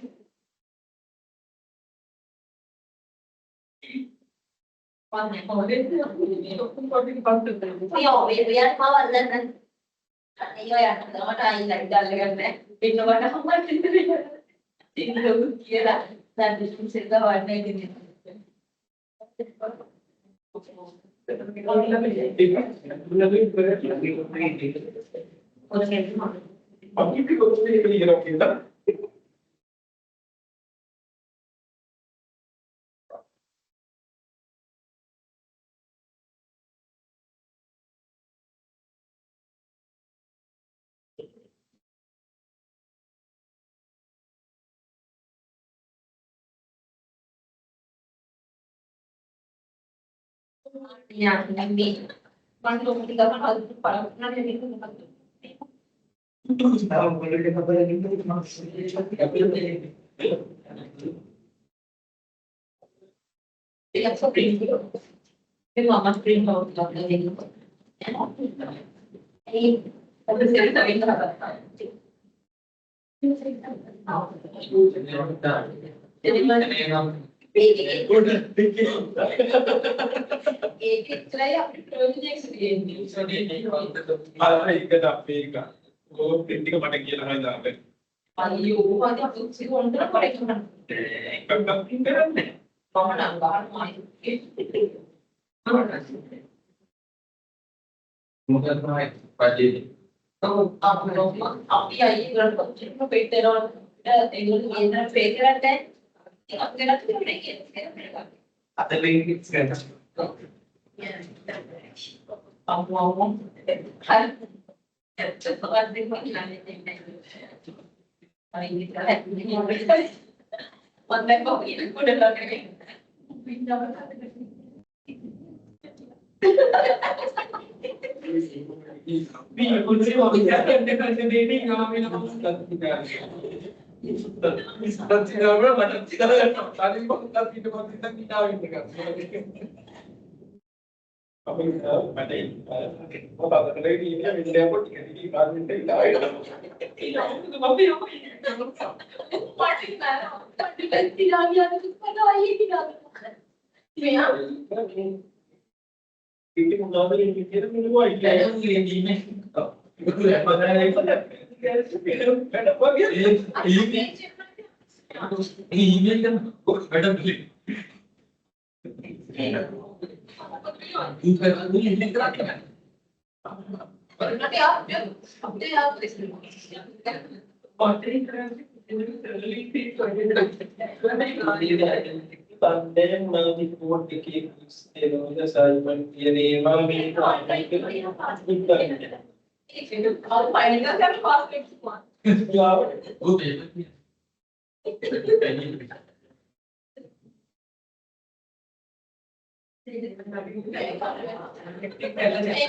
mana kalau itu yo biar mau dan Iya ya, sama kayak dari jalan kan, pintu mana kamu ini lu kira nanti cerita warna ini. Ya, nanti kalau tiga hal itu para nanti itu yang spring itu, itu mama spring kalau tidak lagi itu. Tapi cerita itu apa? Jadi saya project ini. Ay, kada pega. Oh, printing pada gila hal apa? Ayo, ada sih kontrak mereka kan. Kakak pinteran deh. Kamu nambah main. Mungkin naik pagi. Oh, aku ya ini berapa? Cuma veteran, itu ini veteran deh. Aku kira tuh mereka. Ada lagi sekarang. Ngomong, kan? Setelah di mana ini? Ini kan ini. Mantan kok ini udah lagi. Di kunci mau bicara dengan sendiri ngapain apa tidak. Dan tidak berapa dan tidak tadi mau tapi kita ini kan. Apa itu pada ini? Oh, pada lagi ini video pun ini kan ini tahu. Itu tapi apa ini? Pasti mana? Tapi tidak ada pada lagi tidak. Ya. Ini mengambil ini kita minum air. Yang ini. Ada bagian Ini kan ada beli. Bukan ini terakhir. Nanti apa? Pandem mengikut assignment ini mami I'll find it. I'm fast one. Em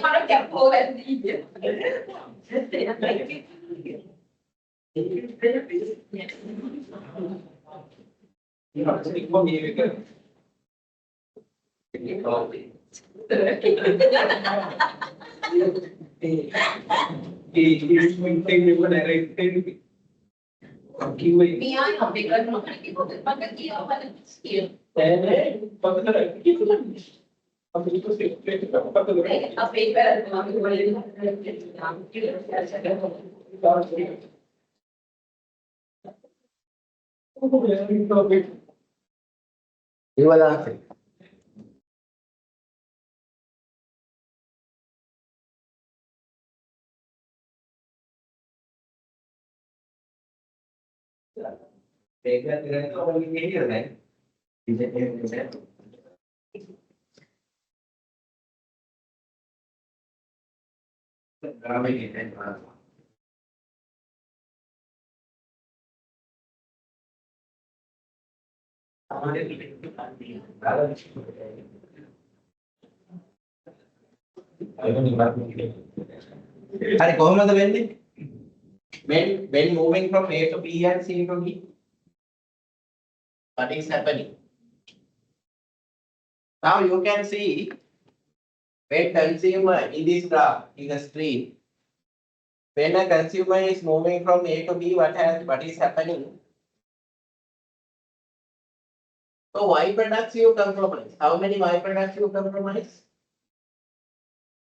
nói chặt cô là gì vậy? Mi ai không biết là nó cái có thể bắt cái gì ở bên kia. A paper mà Igual hace. හරි කොහොමද වෙන්නේ? When moving from A to B and C to D, what is happening? Now you can see when consumer in this graph in the screen, when a consumer is moving from A to B, what is happening? So Y products you compromise. How many Y products you compromise?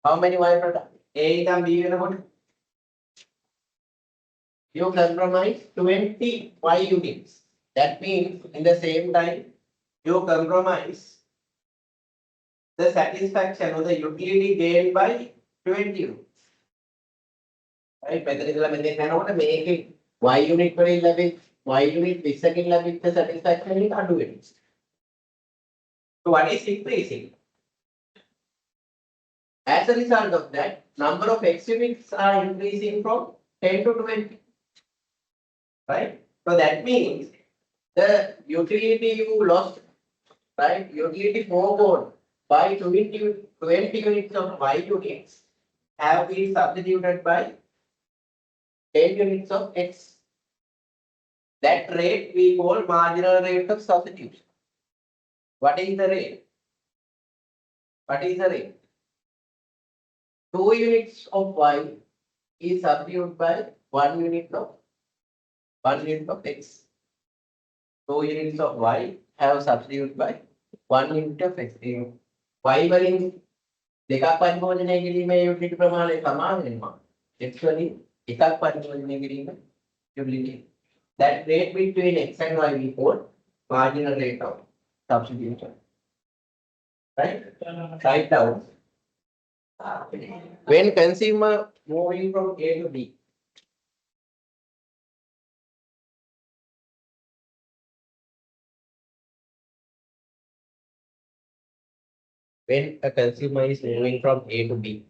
How many Y products? A and B වෙනකොට you compromise 20 Y units. That means in the same time you compromise the satisfaction or the utility gained by 20 units. Right? මෙතන ඉඳලා මෙතෙන් යනකොට මේකේ Y unit වලින් ලැබෙන Y unit 20කින් ලැබිච්ච satisfaction එක අඩු වෙනවා. So what is increasing? As a result of that, number of X units are increasing from 10 to 20. Right? So that means the utility you lost, right? Utility foregone by 20 units of Y units have been substituted by 10 units of X. That rate we call marginal rate of substitution. What is the rate? What is the rate? 2 units of Y is substituted by 1 unit of X. 2 units of Y have substituted by 1 unit of X. Y වලින් දෙකක් පරිභෝජනය කිරීමේ utility ප්‍රමාණය සමාන වෙනවා. X වලින් එකක් පරිභෝජනය කිරීම utility. That rate between X and Y we call marginal rate of substitution. Right? Write down. When consumer moving from A to B, when a consumer is moving from A to B,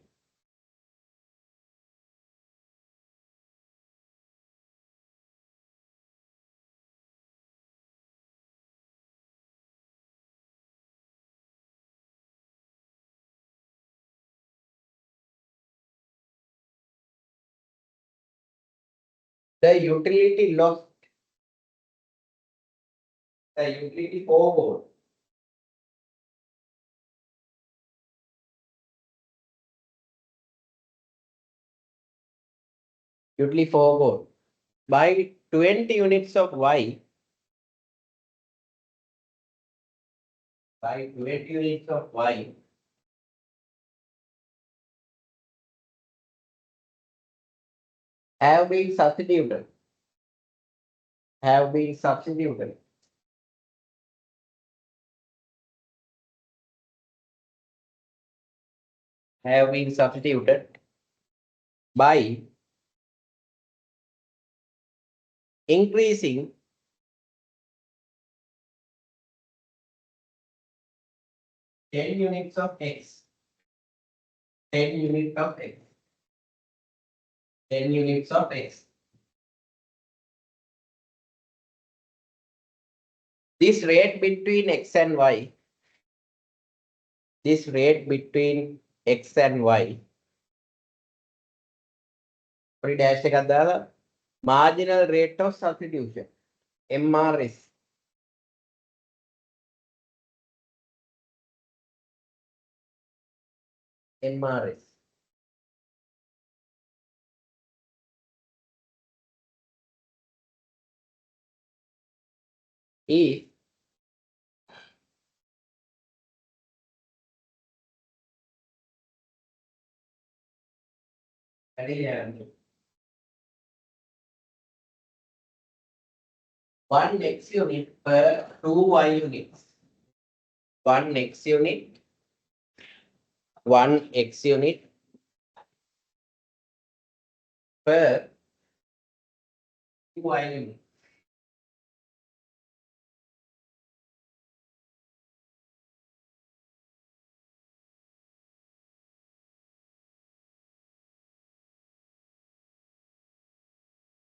the utility lost, the utility foregone by 20 units of Y, by 20 units of Y have been substituted, by increasing ten units of X. 10 units of X. This rate between X and Y, this rate between X and Y, dash එකක් දාලා marginal rate of substitution, MRS. MRS. Is one X unit per 2 Y units. One X unit, one X unit per 2 Y unit.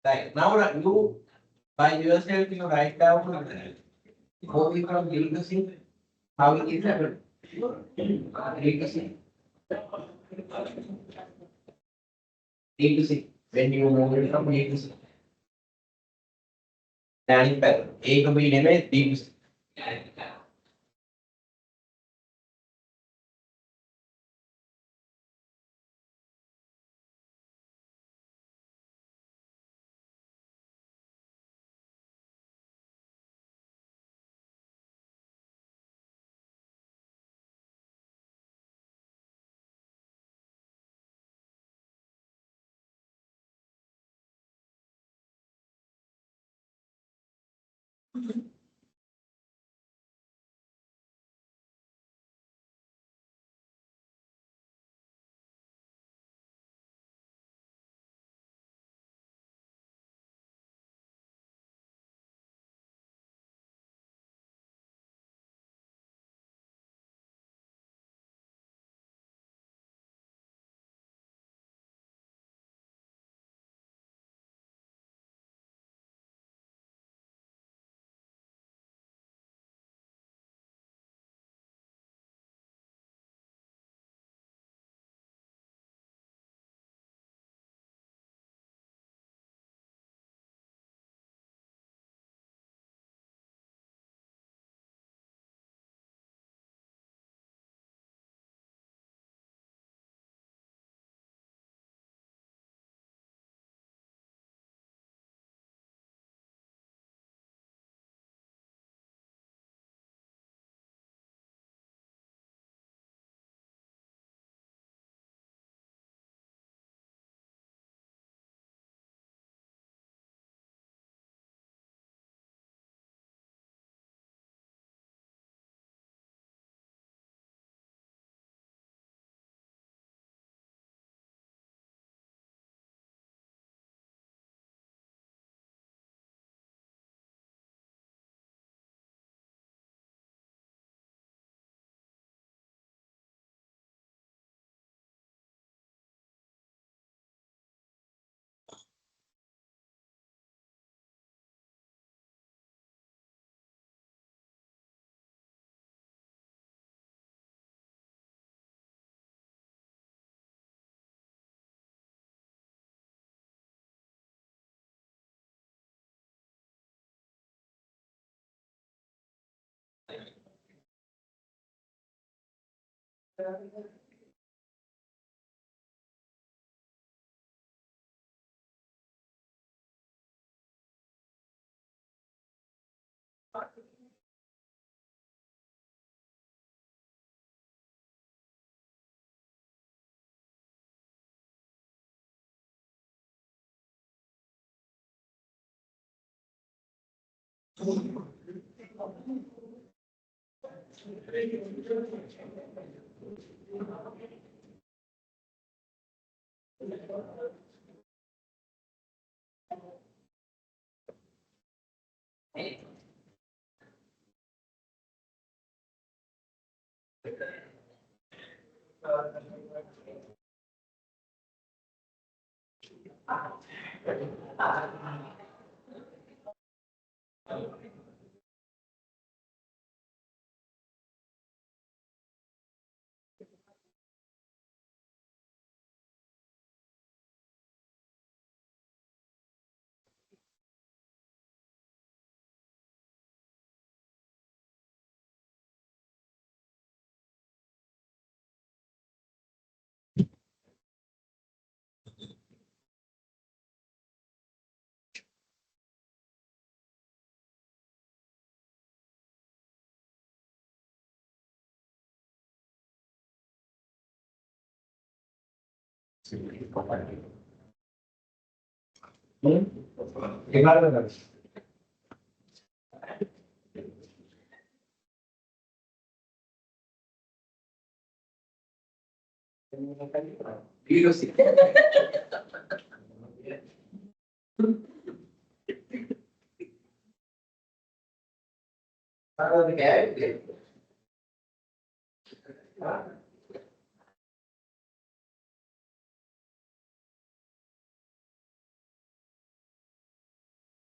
Right. Now you by yourself you write down moving from D to C. How it is happened? D to C. D to C. When you move it from D to C. Then A to B limit D to C.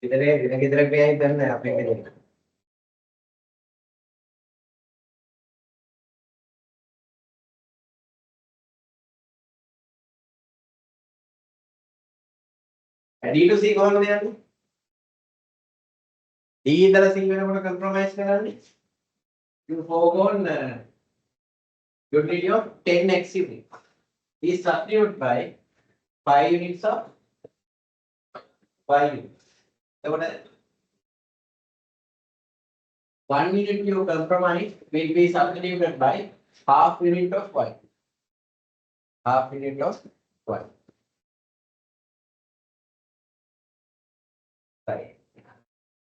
ගෙදර ගියයි දන්නේ අපේ ගෙදර. D2C කොහොමද යන්නේ? D ඉඳලා C වෙනකොට compromise කරන්නේ. You forgone utility of 10x unit. Is substituted by 5 units of 5 units. එතකොට 1 unit you compromise will be substituted by half unit of y. Half unit of y. Right.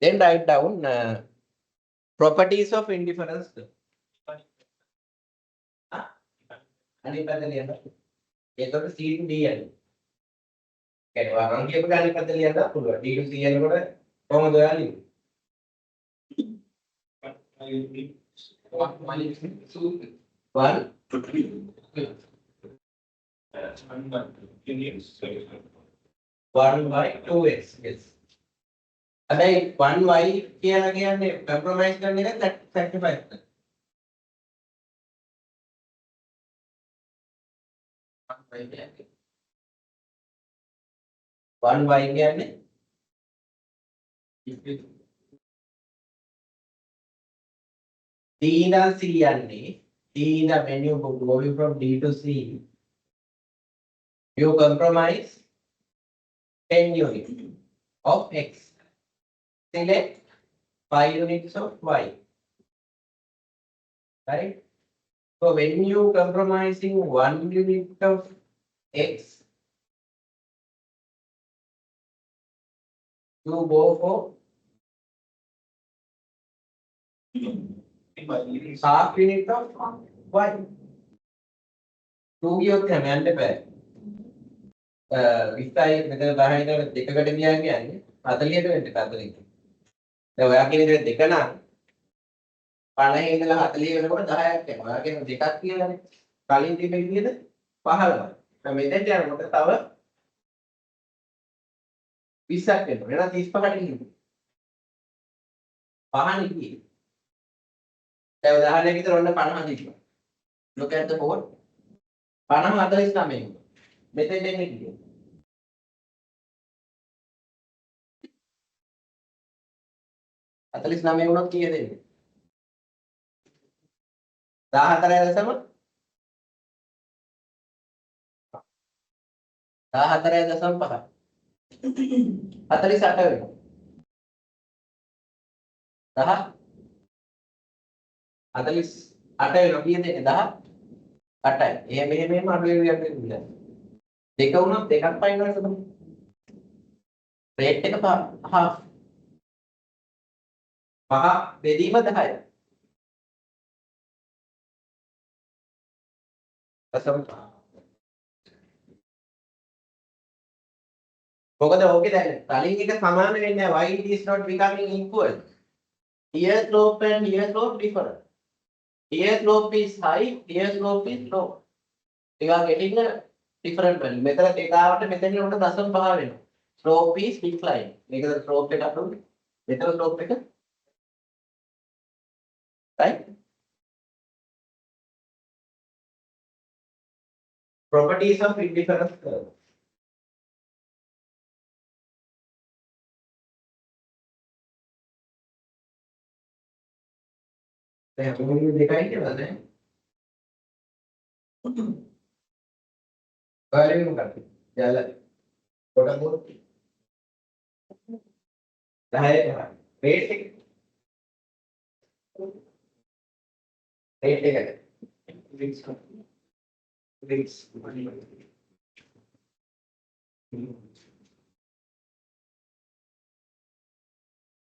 Then write down properties of indifference. අනිත් පැත්ත ලියන්න. ඒතකොට C to D යන්නේ. ඒකට වරන් කියපු ගානේ පැත්ත ලියන්න පුළුවන්. D to C යනකොට කොහොමද ඔයාලා ලියන්නේ? One by 2x. Yes. හැබැයි 1y කියලා කියන්නේ compromise කරන එක sacrifice කරන. 1y කියන්නේ D ඉඳන් C යන්නේ D ඉඳන් when you going from D to C you compromise 10 units of x. Select 5 units of y. Right? So when you compromising 1 unit of x, you go for half unit of y. 2 ගියොත් යන්න බෑ. 20යි මෙතන 10යි ඉඳලා දෙකකට ගියා කියන්නේ 40ට වෙන්න 40. දැන් ඔයා කියන දේ දෙක නම් 50 ඉඳලා 40 වෙනකොට 10ක් යනවා. ඔයා කියන දෙකක් කියලානේ. කලින් තිබෙ විදිහද 15යි. දැන් මෙතෙන්ට යනකොට තව 20ක් වෙනවා. එහෙනම් 35ට ගිහින්. පහනේ ගියේ. දැන් උදාහරණයක් විතර ඔන්න 50 දිනවා. Look at the board. 50 49. මෙතෙන්ට එන්නේ කිව්වේ. 49 වුණොත් කීයද එන්නේ? 14.5 14.5 48 වෙනවා. 10 48 වෙනවා කීයද එන්නේ? 18යි. මෙහෙම අඩු වෙනවා. දෙක වුණොත් දෙකක් පයින්නවා තමයි. රේට් එක half. පහ බෙදීම 10යි. මොකද ඕකේ දැන් කලින් එක සමාන වෙන්නේ නැහැ. y is not becoming equal. Here slope and here slope different. Here slope is high, here slope is low. You are getting a different value. මෙතන දෙක ආවට මෙතන උඩ 0.5 වෙනවා. slope is decline. මේකද slope එක අපුනේ. මෙතන slope එක. Right? Properties of indifference curve. දැන් අපි මේ දෙකයි කියලානේ. ඔයාලගේ මොකක්ද? Galle. Colombo. 10 rate එක. rate එකද? Rates.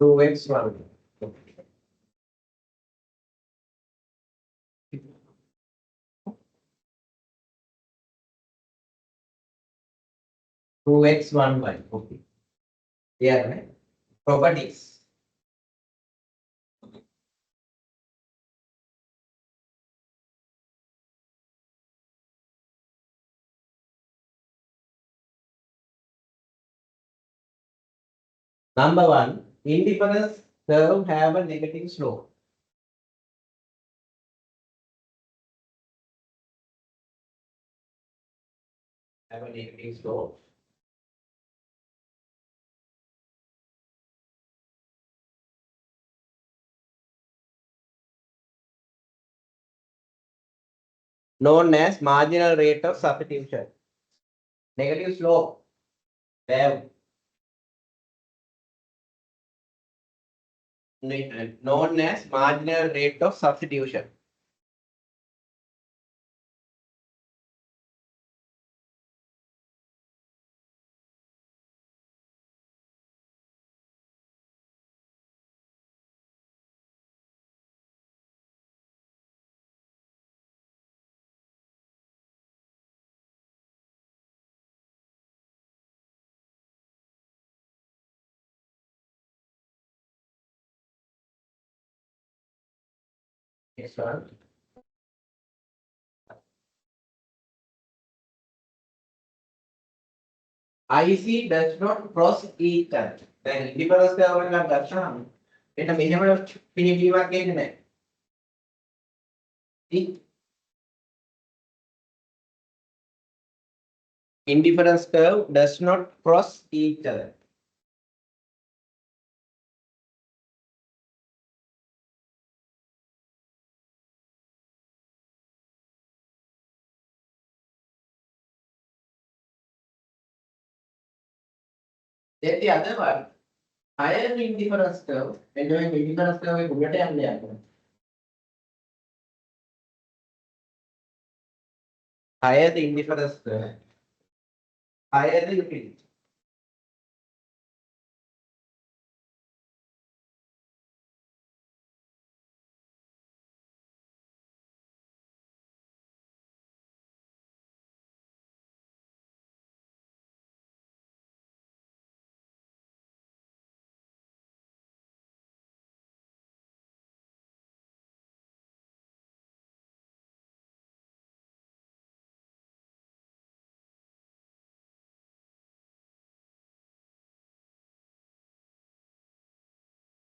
2x1. 2x1y. Okay. Yeah, right? Properties. Number one, indifference curve have a negative slope. Have a negative slope. Known as marginal rate of substitution. Negative slope. Have known as marginal rate of substitution. Yes, sir. IC does not cross each other. Then indifference curve එකක් ගත්තාම එන්න මෙහෙම පිළිවීමක් එන්නේ නැහැ. Indifference curve does not cross each other. Then the other one, higher indifference curve, when you have indifference curve එක උඩට යන්න යනවා. Higher the indifference curve, higher the utility.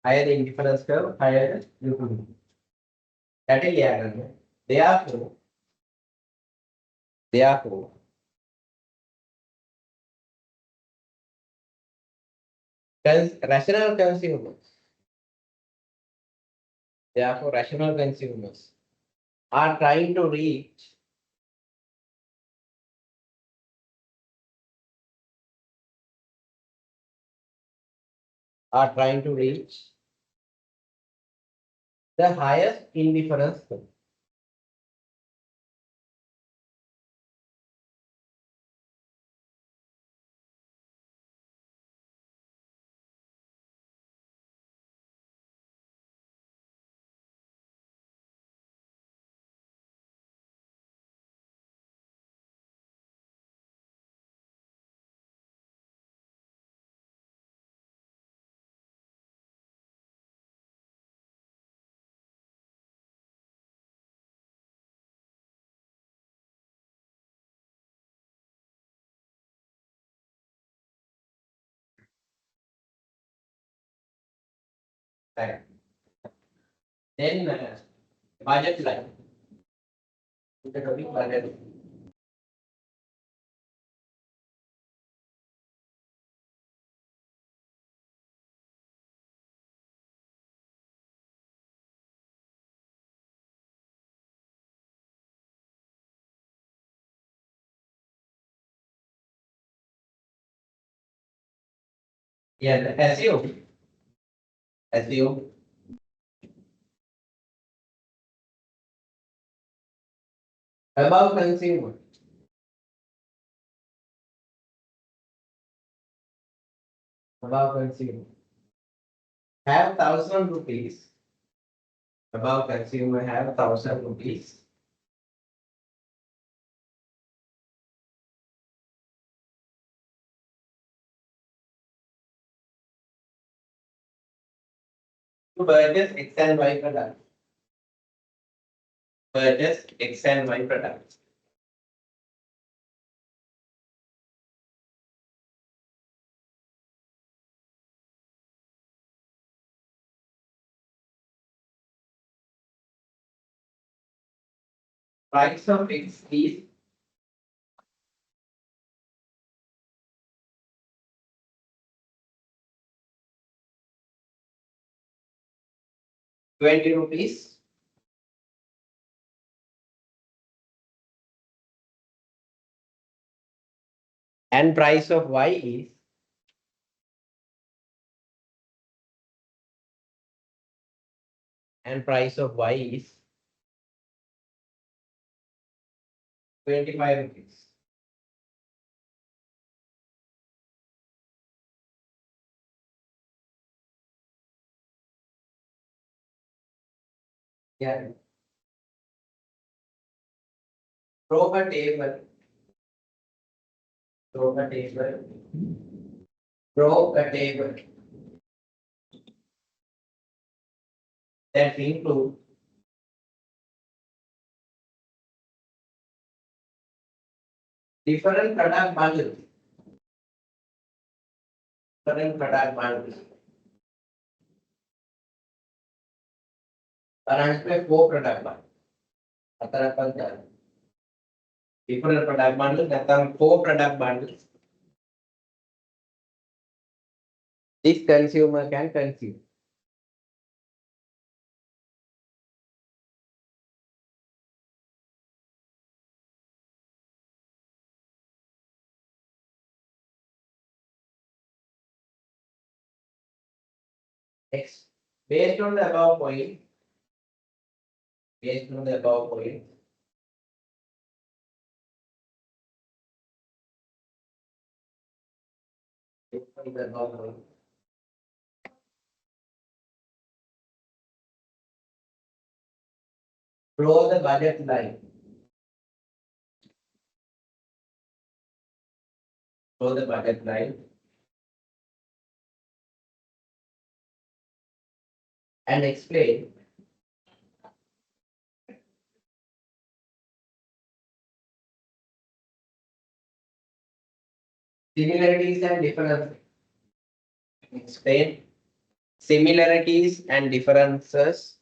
Higher the indifference curve, higher the utility. That is yeah. Therefore, rational consumers, therefore rational consumers are trying to reach the highest indifference curve. Right. Then budget line. The topic budget. Yeah, assume. Assume. Above consumer. Above consumer. Have 1,000 rupees. Above consumer have 1,000 rupees. To purchase X and Y products. Purchase X and Y products. Price of X is 20 rupees. And price of Y is and price of Y is 25 rupees. Yeah. Draw a table. Draw a table. Draw a table that include different product bundles. Different product bundles. Current में 4 product bundles. अतर अपन different product bundles. නැත්නම් 4 product bundles. This consumer can consume. X. Based on the above point. Based on the above point. Based on the above point. Draw the budget line. Draw the budget line. And explain similarities and differences. Explain similarities and differences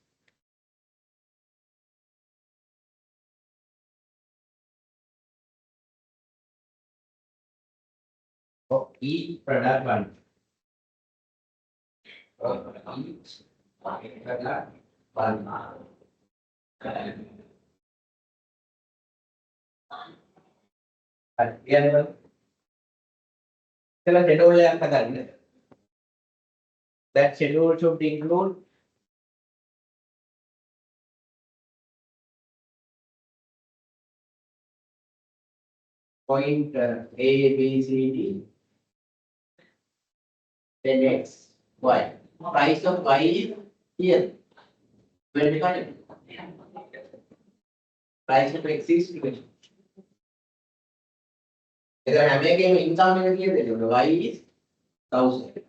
of each product bundle. Of each product bundle. Again, चलो schedule එකක් හදන්න. That schedule should include point A, B, C, D. Then X, Y. Price of Y is here. 25. Price of X is 20. එතකොට හැම එකේම income එක කීයද එතකොට Y is 1000.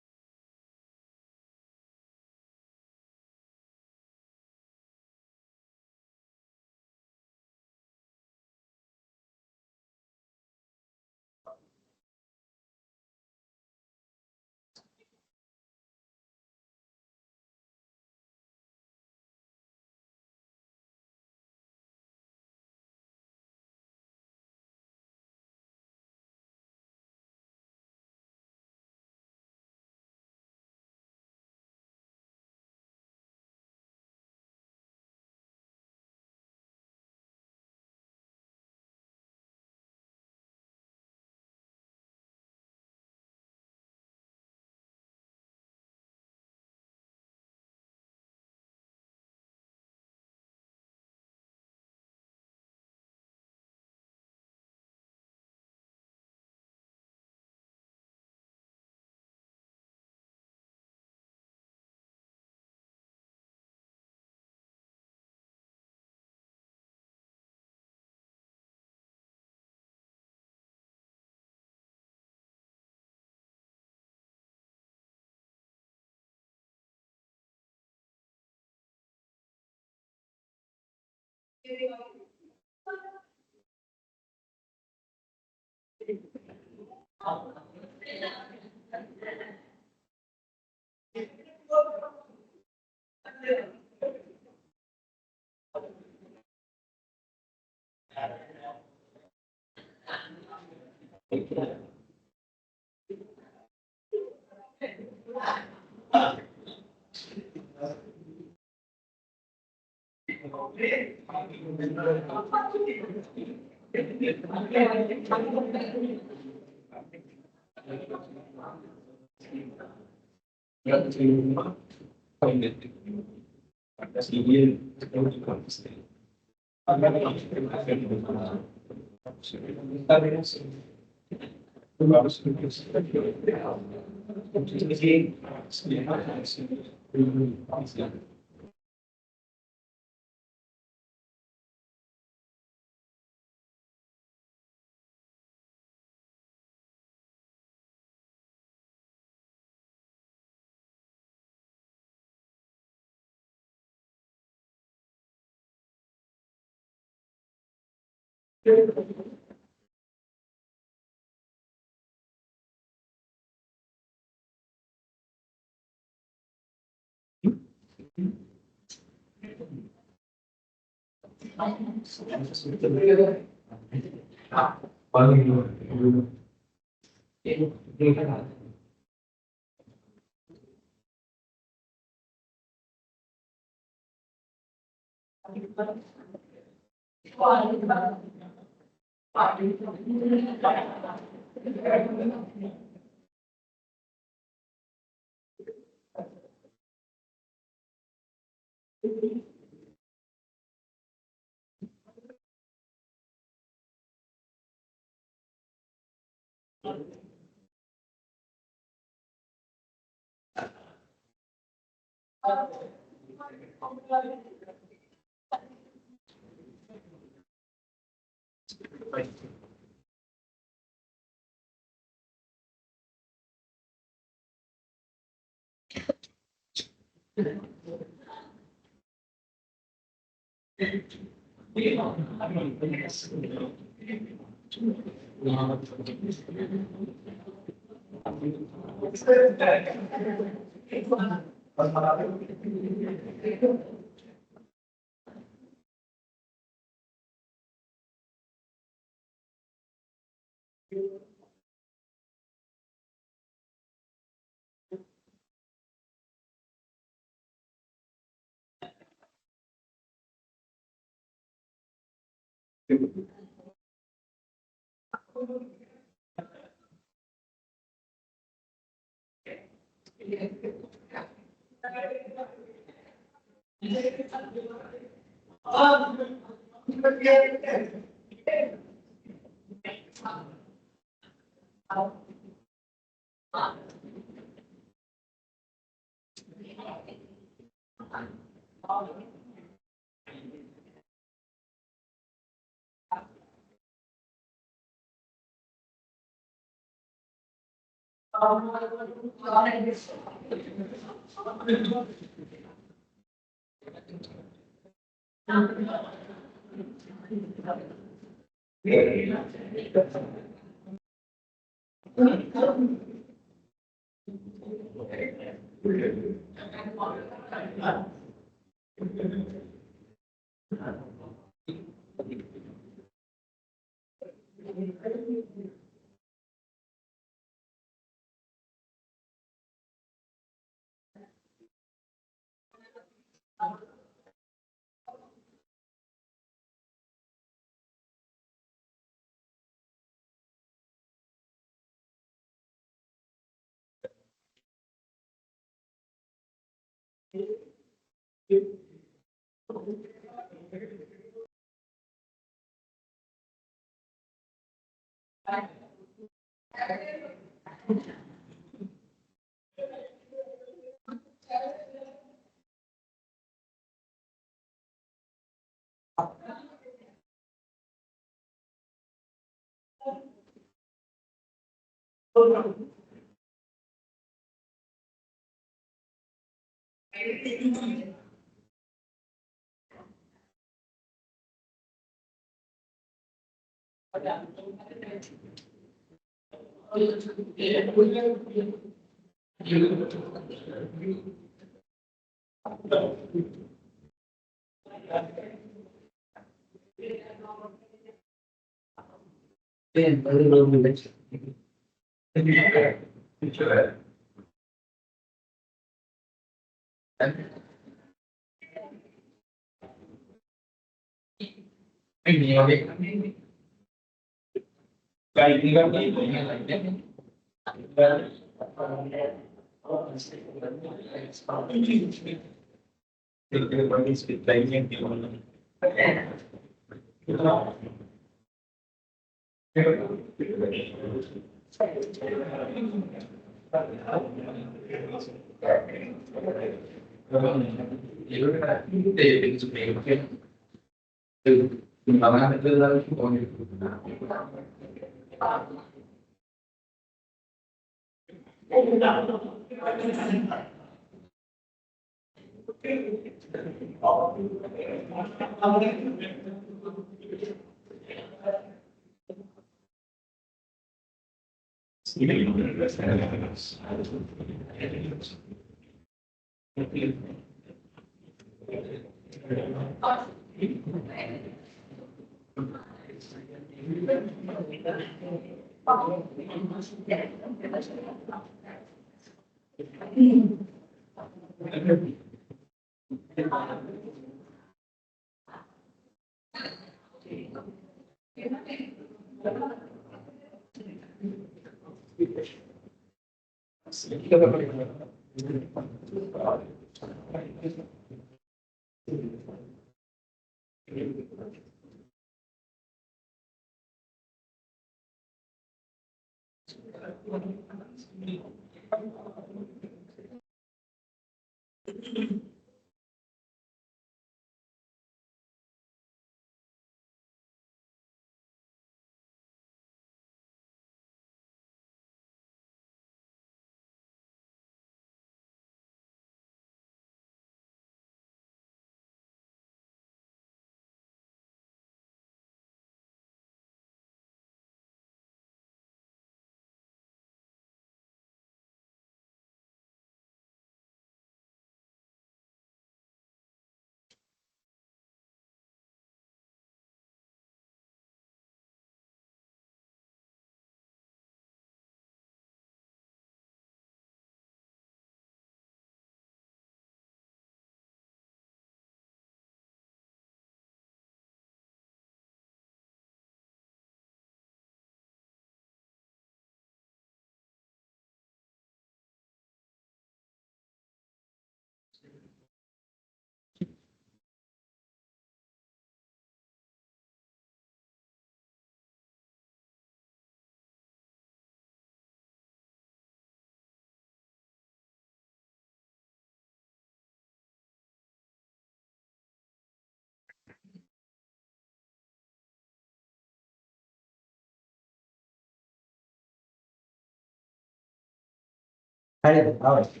හරිද? අවශ්‍ය.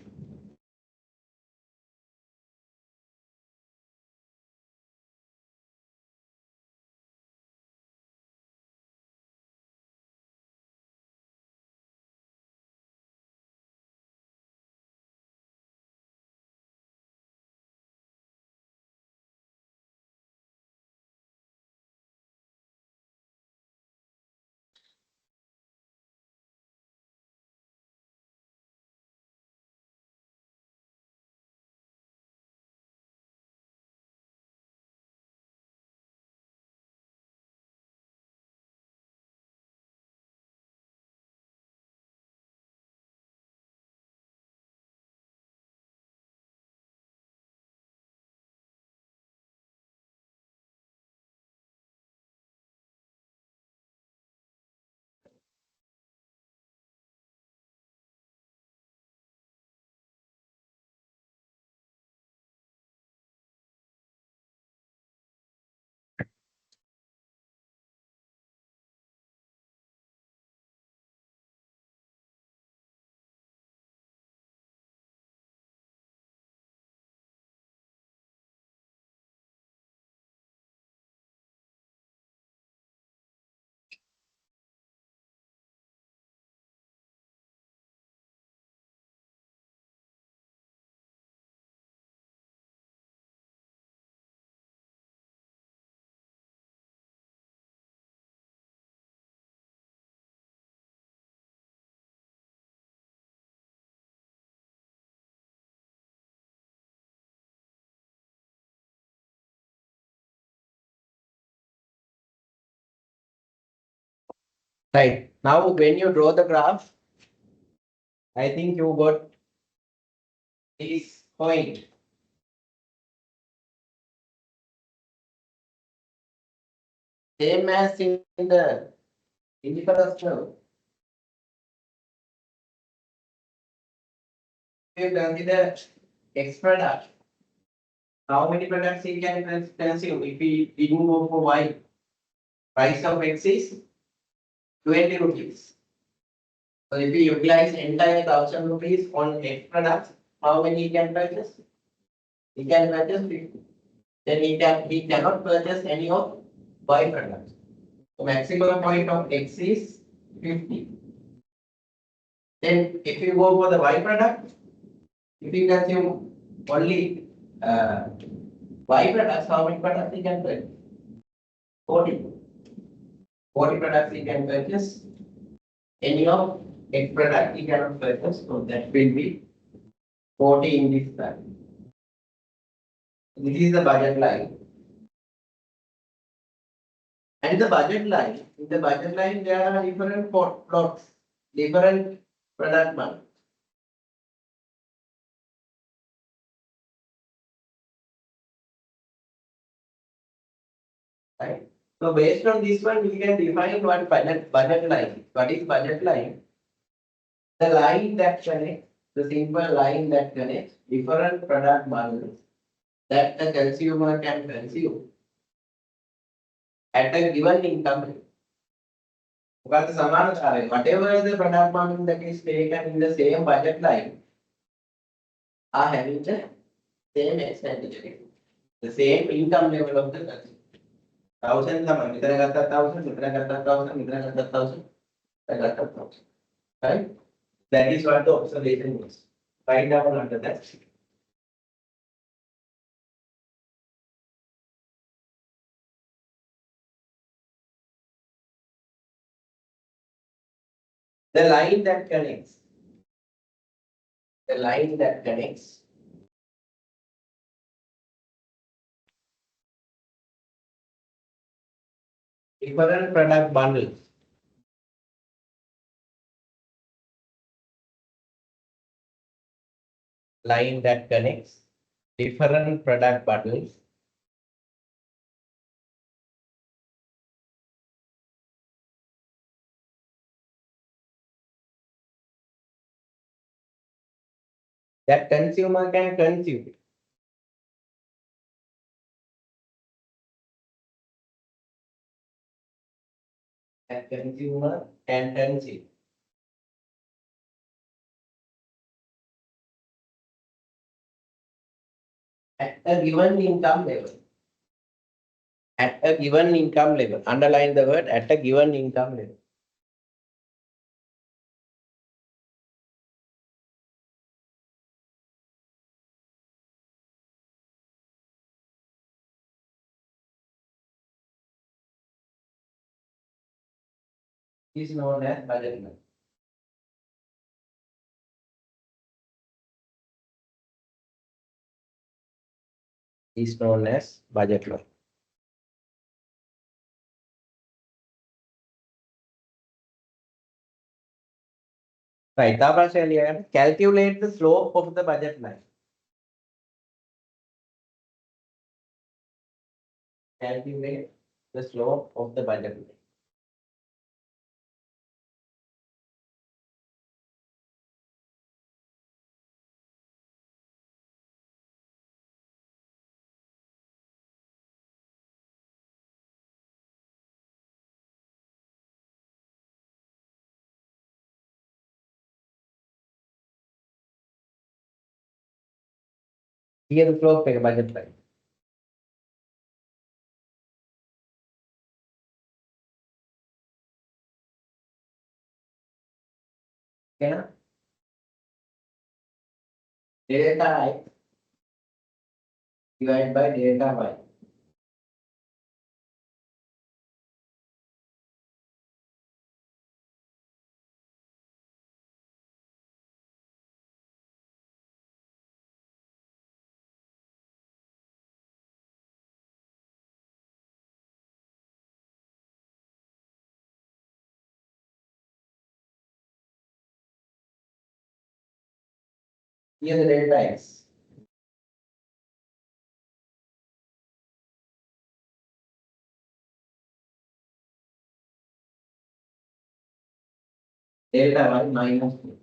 Right. Now, when you draw the graph, I think you got this point. Same as in the indifference curve. If you consider x product, how many products you can consume if we go for y? Price of x is 20 rupees. So if we utilize entire 1,000 rupees on X products, how many he can purchase? He can purchase 50. Then he cannot purchase any of Y products. So maximum point of X is 50. Then if you go for the Y product, if you consume only Y products, how many products he can purchase? 40. 40 products he can purchase. Any of X product he cannot purchase, so that will be 40 in this line. This is the budget line. And the budget line, in the budget line there are different plots, different product marks. Right. So based on this one, we can define what budget line. What is budget line? The line that connects the simple line that connects different product bundles that the consumer can consume at a given income level. Because whatever the product bundle that is taken in the same budget line are having the same expenditure, the same income level of the consumer. 1,000 sama, kita kata 1,000, kita kata 1,000, kita kata 1,000, kita kata 1,000. Right? That is what the observation is. Write down under that. The line that connects. The line that connects. Different product bundles. Line that connects different product bundles that consumer can consume. That consumer can consume. At a given income level. At a given income level. Underline the word at a given income level. Is known as budget line. Is known as budget line. Right. Calculate the slope of the budget line. Calculate the slope of the budget line. Here the slope of budget line. Okay. Delta I divided by delta Y. Here the delta X. Delta Y minus 2.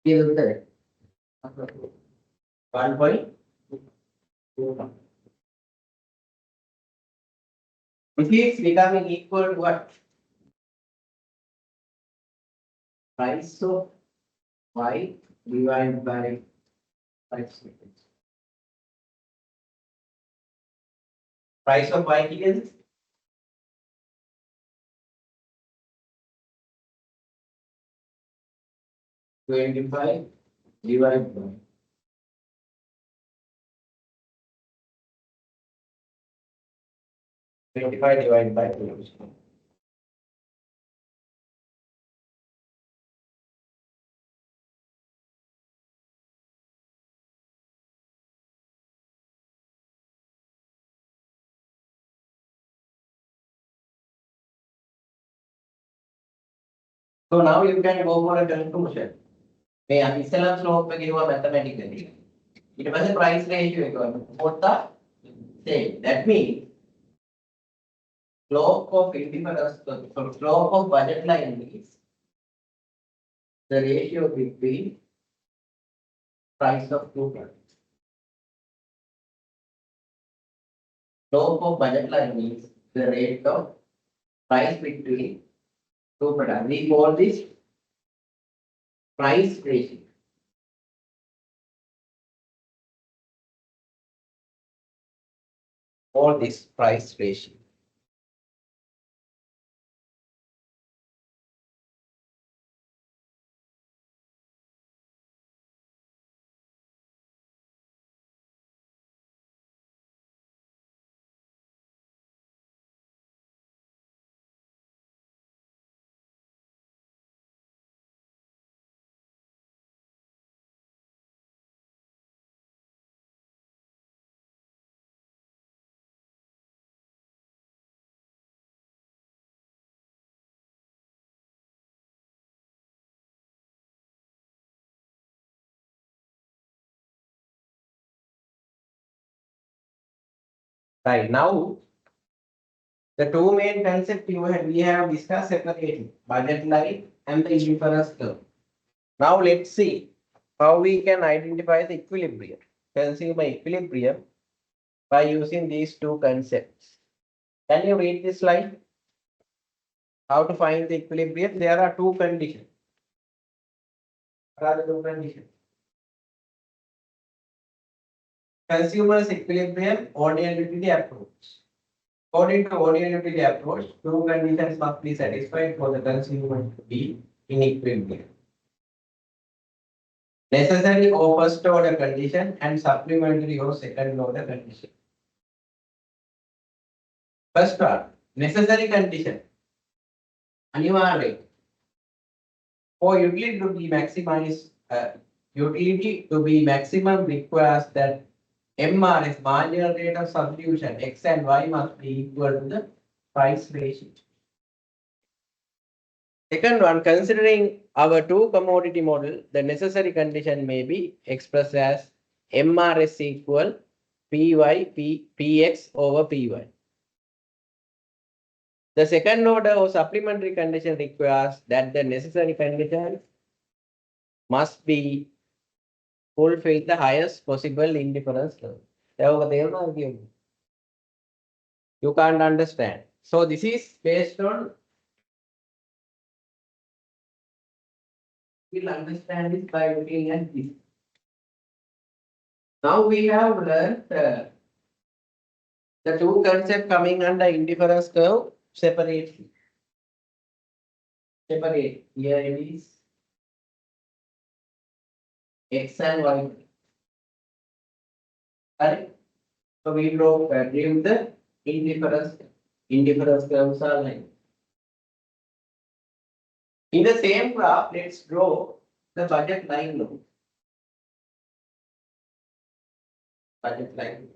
Here the 1.2. Which is becoming equal to what? Price of Y divided by price. Price of Y is 25 divided by 25 divided by 2. So now you can go for a conclusion. May I slope give a mathematically. It was a price ratio. Both are same. That means slope of indifference, so slope of budget line is the ratio between price of two products. Slope of budget line is the rate of price between two products. We call this price ratio. Call this price ratio. Right now, the two main concepts we have discussed separately, budget line and the indifference curve. Now let's see how we can identify the equilibrium, consumer equilibrium by using these two concepts. Can you read this slide? How to find the equilibrium? There are two conditions. What are the two conditions? Consumer's equilibrium, ordinary utility approach. According to ordinary utility approach, two conditions must be satisfied for the consumer to be in equilibrium. Necessary or first order condition and supplementary or second order condition. First one, necessary condition. Anivarya. For utility to be maximized, utility to be maximum requires that MRS, marginal rate of substitution, X and Y must be equal to the price ratio. Second one, considering our two commodity model, the necessary condition may be expressed as MRS equal PX over PY. The second order or supplementary condition requires that the necessary conditions must be fulfill the highest possible indifference level. You can't understand. So this is based on, we'll understand this by looking at this. Now we have learned the two concepts coming under indifference curve separately. Separate. Here it is X and Y. Correct? So we draw the indifference curves are like. In the same graph, let's draw the budget line now. Budget line.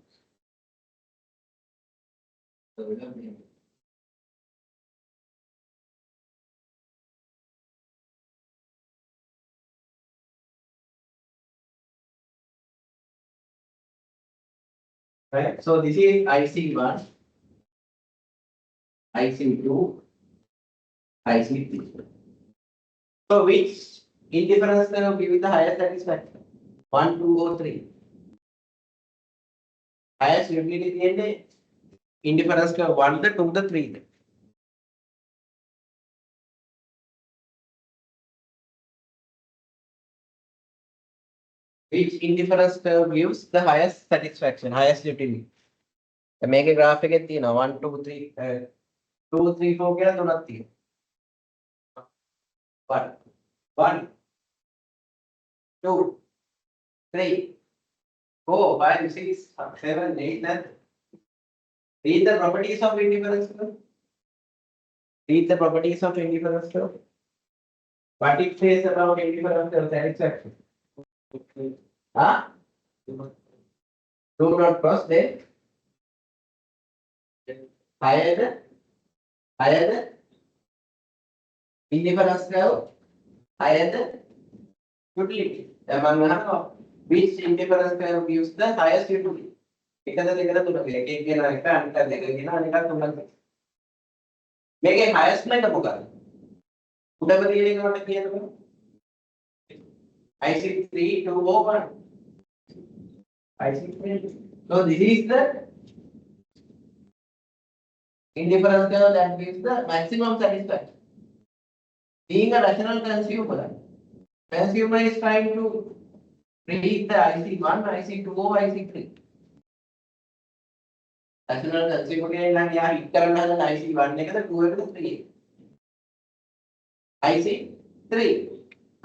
Right. So this is IC1, IC2, IC3. So which indifference curve give the highest satisfaction? 1, 2, or 3? Highest utility and indifference curve 1, the 2, the 3. Which indifference curve gives the highest satisfaction, highest utility? Make a graph again, 1, 2, 3, 2, 3, 4 क्या तो लगती है? 1, 2, 3, 4, 5, 6, 7, 8, 9. Read the properties of indifference curve. Read the properties of indifference curve. What it says about indifference curve satisfaction? Huh? Do not cross there. Higher the Indifference curve higher than utility. Which indifference curve gives the highest utility? එකද දෙකද තුනද එකෙන් කියන එක අනික දෙක කියන අනික තුනද මේකේ highest එක මොකක්ද උඩම තියෙන එකට කියනකො IC3201 IC3 so this is the indifference curve that gives the maximum satisfaction being a rational consumer is trying to reach the IC1 IC2 or IC3 rational consumer කෙනෙක් නම් යා හිට කරන්න හදන IC1 එකද 2 එකද 3 එකද IC3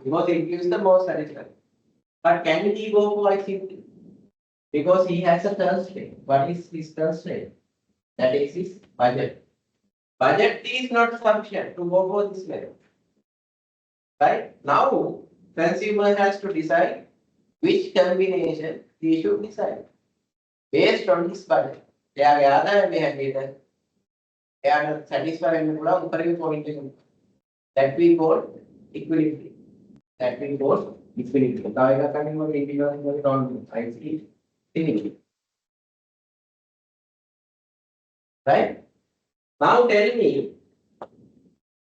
because it gives the most satisfaction. But can he go for IC3? Because he has a constraint. What is his constraint? That is his budget. Budget is not sufficient to go for this method. Right? Now, consumer has to decide which combination he should decide based on his budget. එයාගේ ආදායමේ හැටියට එයාට satisfy වෙන්න පුළුවන් උපරිම point එක. That we call equilibrium. That we call equilibrium. තව එකක් අනිත් මොකද equilibrium වල I see equilibrium. Right? Now tell me,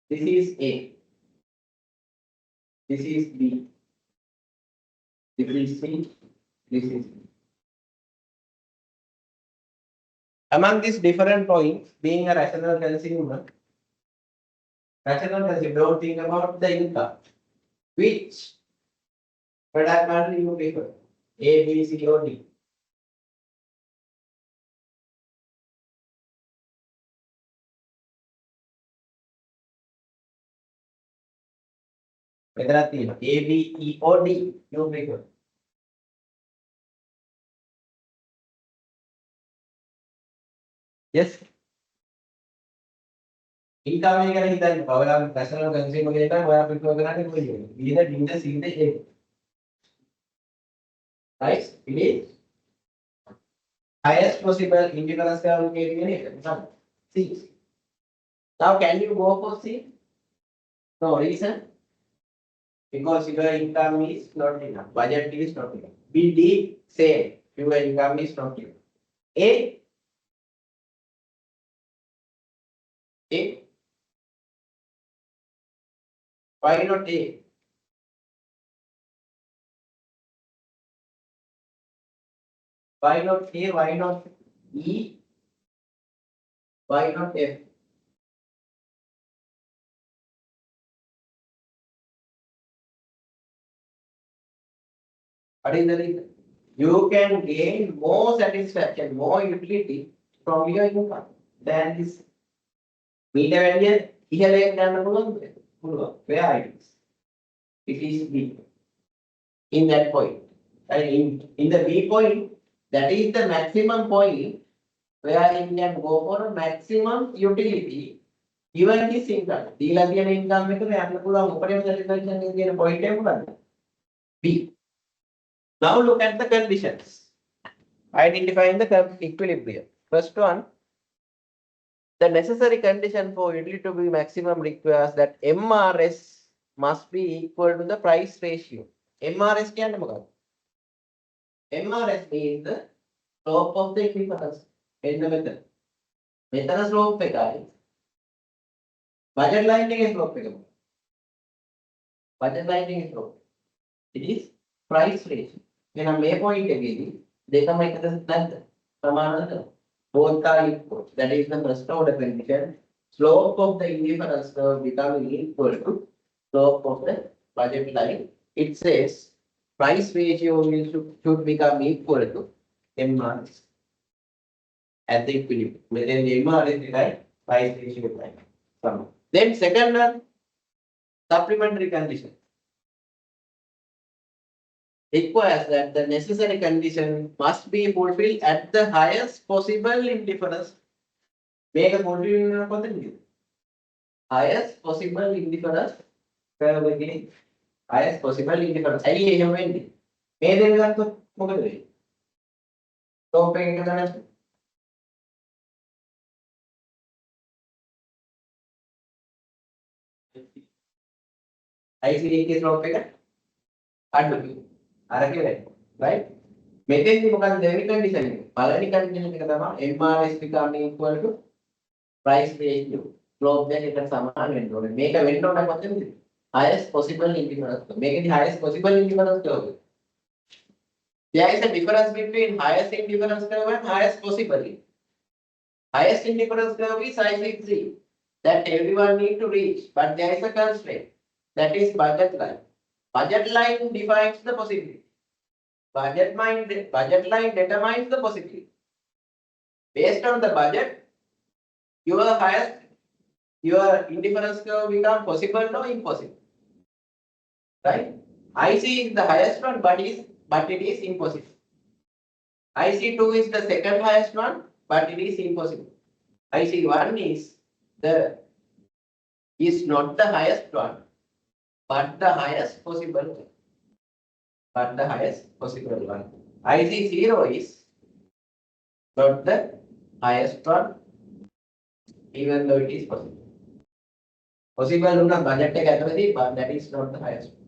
this is A. This is B. This is C. This is D. Among these different points, being a rational consumer, don't think about the income. Which product matter you prefer? A, B, C, or D? Whether A, B, E, or D, you prefer? Yes. Income එක ගැන හිතන්න. ඔයාලා rational consumer කෙනෙක් නම් ඔයා prefer කරන්නේ කොයි එකද? B the D the C the A? Right? It is highest possible indifference curve කියන එක. C. Now can you go for C? No reason. Because your income is not enough. Budget is not enough. B, D, same. Your income is not enough. A. A. Why not A? Why not A? Why not E? Why not F? What is the reason? You can gain more satisfaction, more utility from your income than this. Meter value ඉහළ යන්න පුළුවන්. Where it is? It is B. In that point. And in the B point, that is the maximum point where you can go for a maximum utility given his income. දීලා තියෙන income එකට යන්න පුළුවන් උපරිම satisfaction එක තියෙන point එක මොකක්ද? B. Now look at the conditions. Identifying the equilibrium. First one, the necessary condition for utility to be maximum requires that MRS must be equal to the price ratio. MRS කියන්නේ මොකක්ද? MRS means the slope of the equivalence. මෙන්න මෙතන. මෙතන slope එකයි. budget line එකේ slope එක මොකක්ද? budget line එකේ slope. It is price ratio. එහෙනම් මේ point එකේදී දෙකම එකද නැද්ද? සමානද? Both are equal. That is the first order condition. Slope of the indifference curve becoming equal to slope of the budget line. It says price ratio should become equal to MRS at the equilibrium. Then MRS is like price ratio line. Then second one, supplementary condition. Requires that the necessary condition must be fulfilled at the highest possible indifference. Make a fulfillment highest possible indifference curve again. Highest possible indifference. I එහෙම වෙන්නේ. මේ දෙක ගත්තොත් මොකද වෙන්නේ? slope එක ගන්න IC එකේ slope එක අඩු වෙනවා. අරක වෙන්නේ. right? මෙතෙන්දි මොකක්ද දෙවෙනි condition එක? පළවෙනි condition එක තමයි MRS becoming equal to price ratio. slope දෙක එකට සමාන වෙන්න ඕනේ. මේක වෙන්න ඕනේ කොතනද? highest possible indifference curve. මේකේ highest possible indifference curve. There is a difference between highest indifference curve and highest possible. Highest indifference curve is IC3 that everyone need to reach, but there is a constraint. That is budget line. Budget line defines the possibility. Budget line determines the possibility. Based on the budget, your indifference curve become possible or impossible. Right? IC is the highest one, but it is impossible. IC2 is the second highest one, but it is impossible. IC1 is not the highest one, but the highest possible one. IC0 is not the highest one, even though it is possible. Possible una budget එක ඇතුළතදී, but that is not the highest one.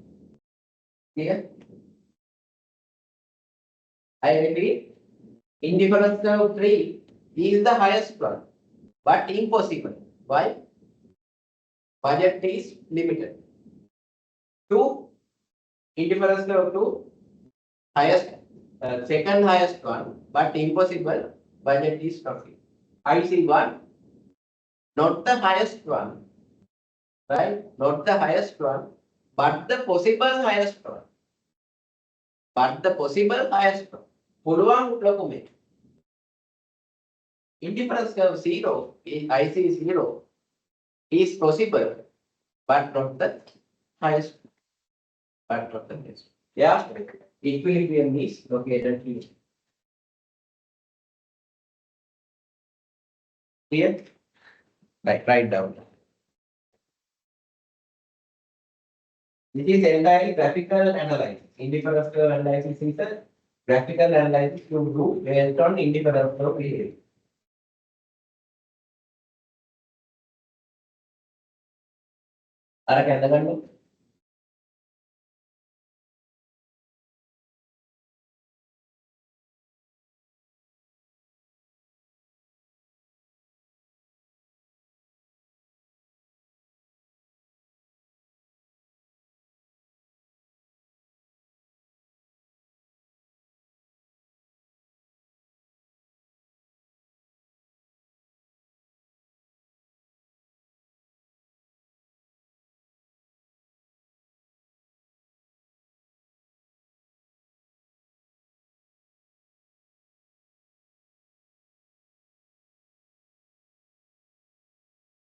Clear? I repeat, indifference curve 3 is the highest one, but impossible. Why? Budget is limited. 2, indifference curve 2, highest, second highest one, but impossible. Budget is not. IC1, not the highest one, right? Not the highest one, but the possible highest one. පුළුවන් ලොකු මේ. Indifference curve 0 is IC0 is possible, but not the highest. Yeah, equilibrium is located here. Clear? Right, write down. This is entirely graphical analysis. Indifference curve analysis is a graphical analysis you do based on indifference curve behavior. අර කැඳ ගන්න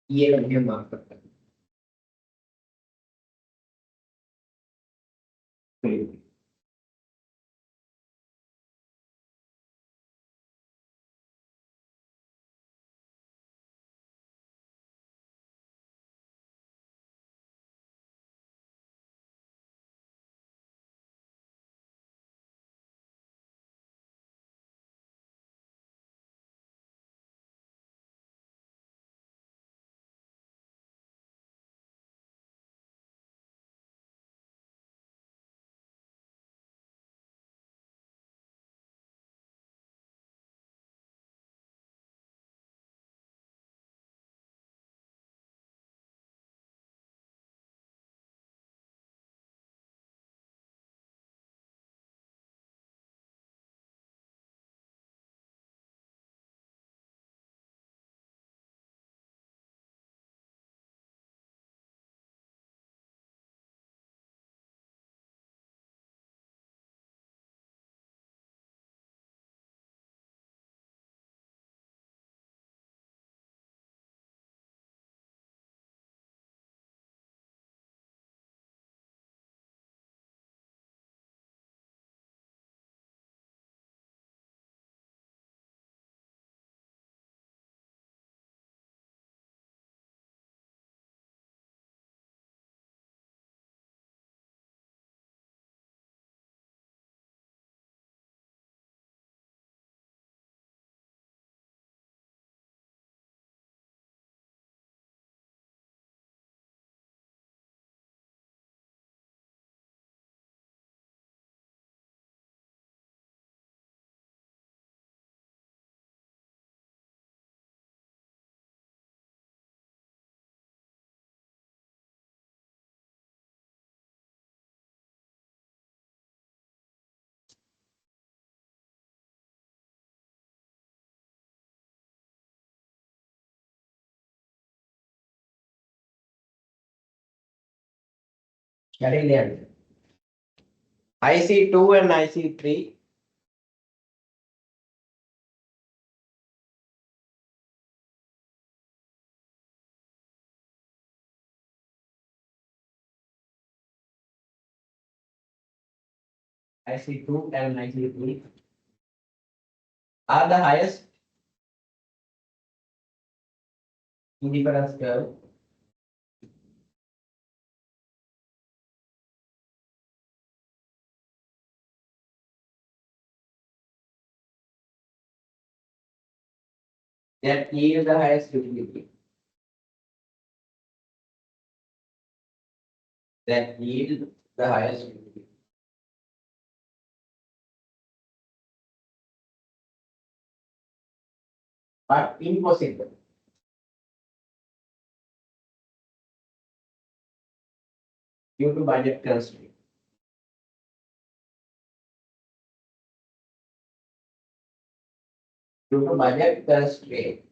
ඊයේ මෙහෙම Mark කරන්න. Galle. IC2 and IC3. IC2 and IC3 are the highest indifference curve. That yield the highest utility. That yield the highest utility. But impossible. Due to budget constraint. Due to budget constraint.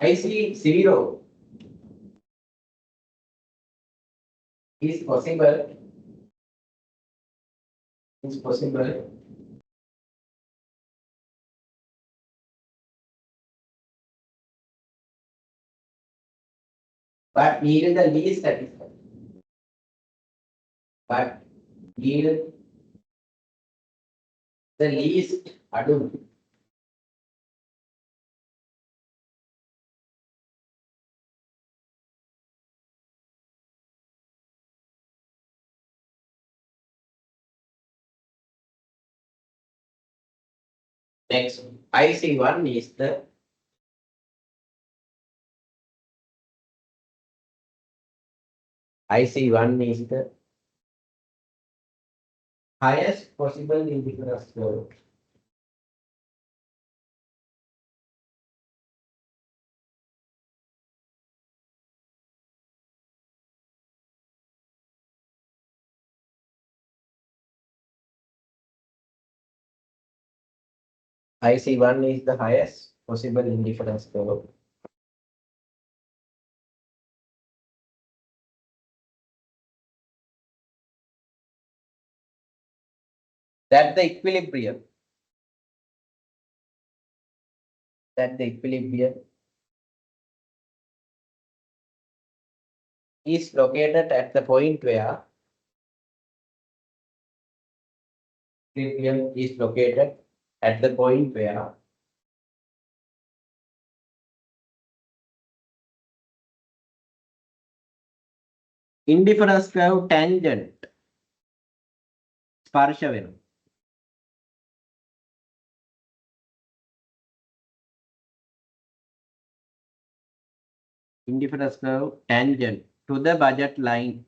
IC0 is possible. Is possible. But yield the least satisfied. But yield the least ado. Next, IC1 is the IC1 is the highest possible indifference curve. IC1 is the highest possible indifference curve. That the equilibrium. That the equilibrium is located at the point where equilibrium is located at the point where indifference curve tangent ස්පර්ශ වෙනවා. Indifference curve tangent to the budget line.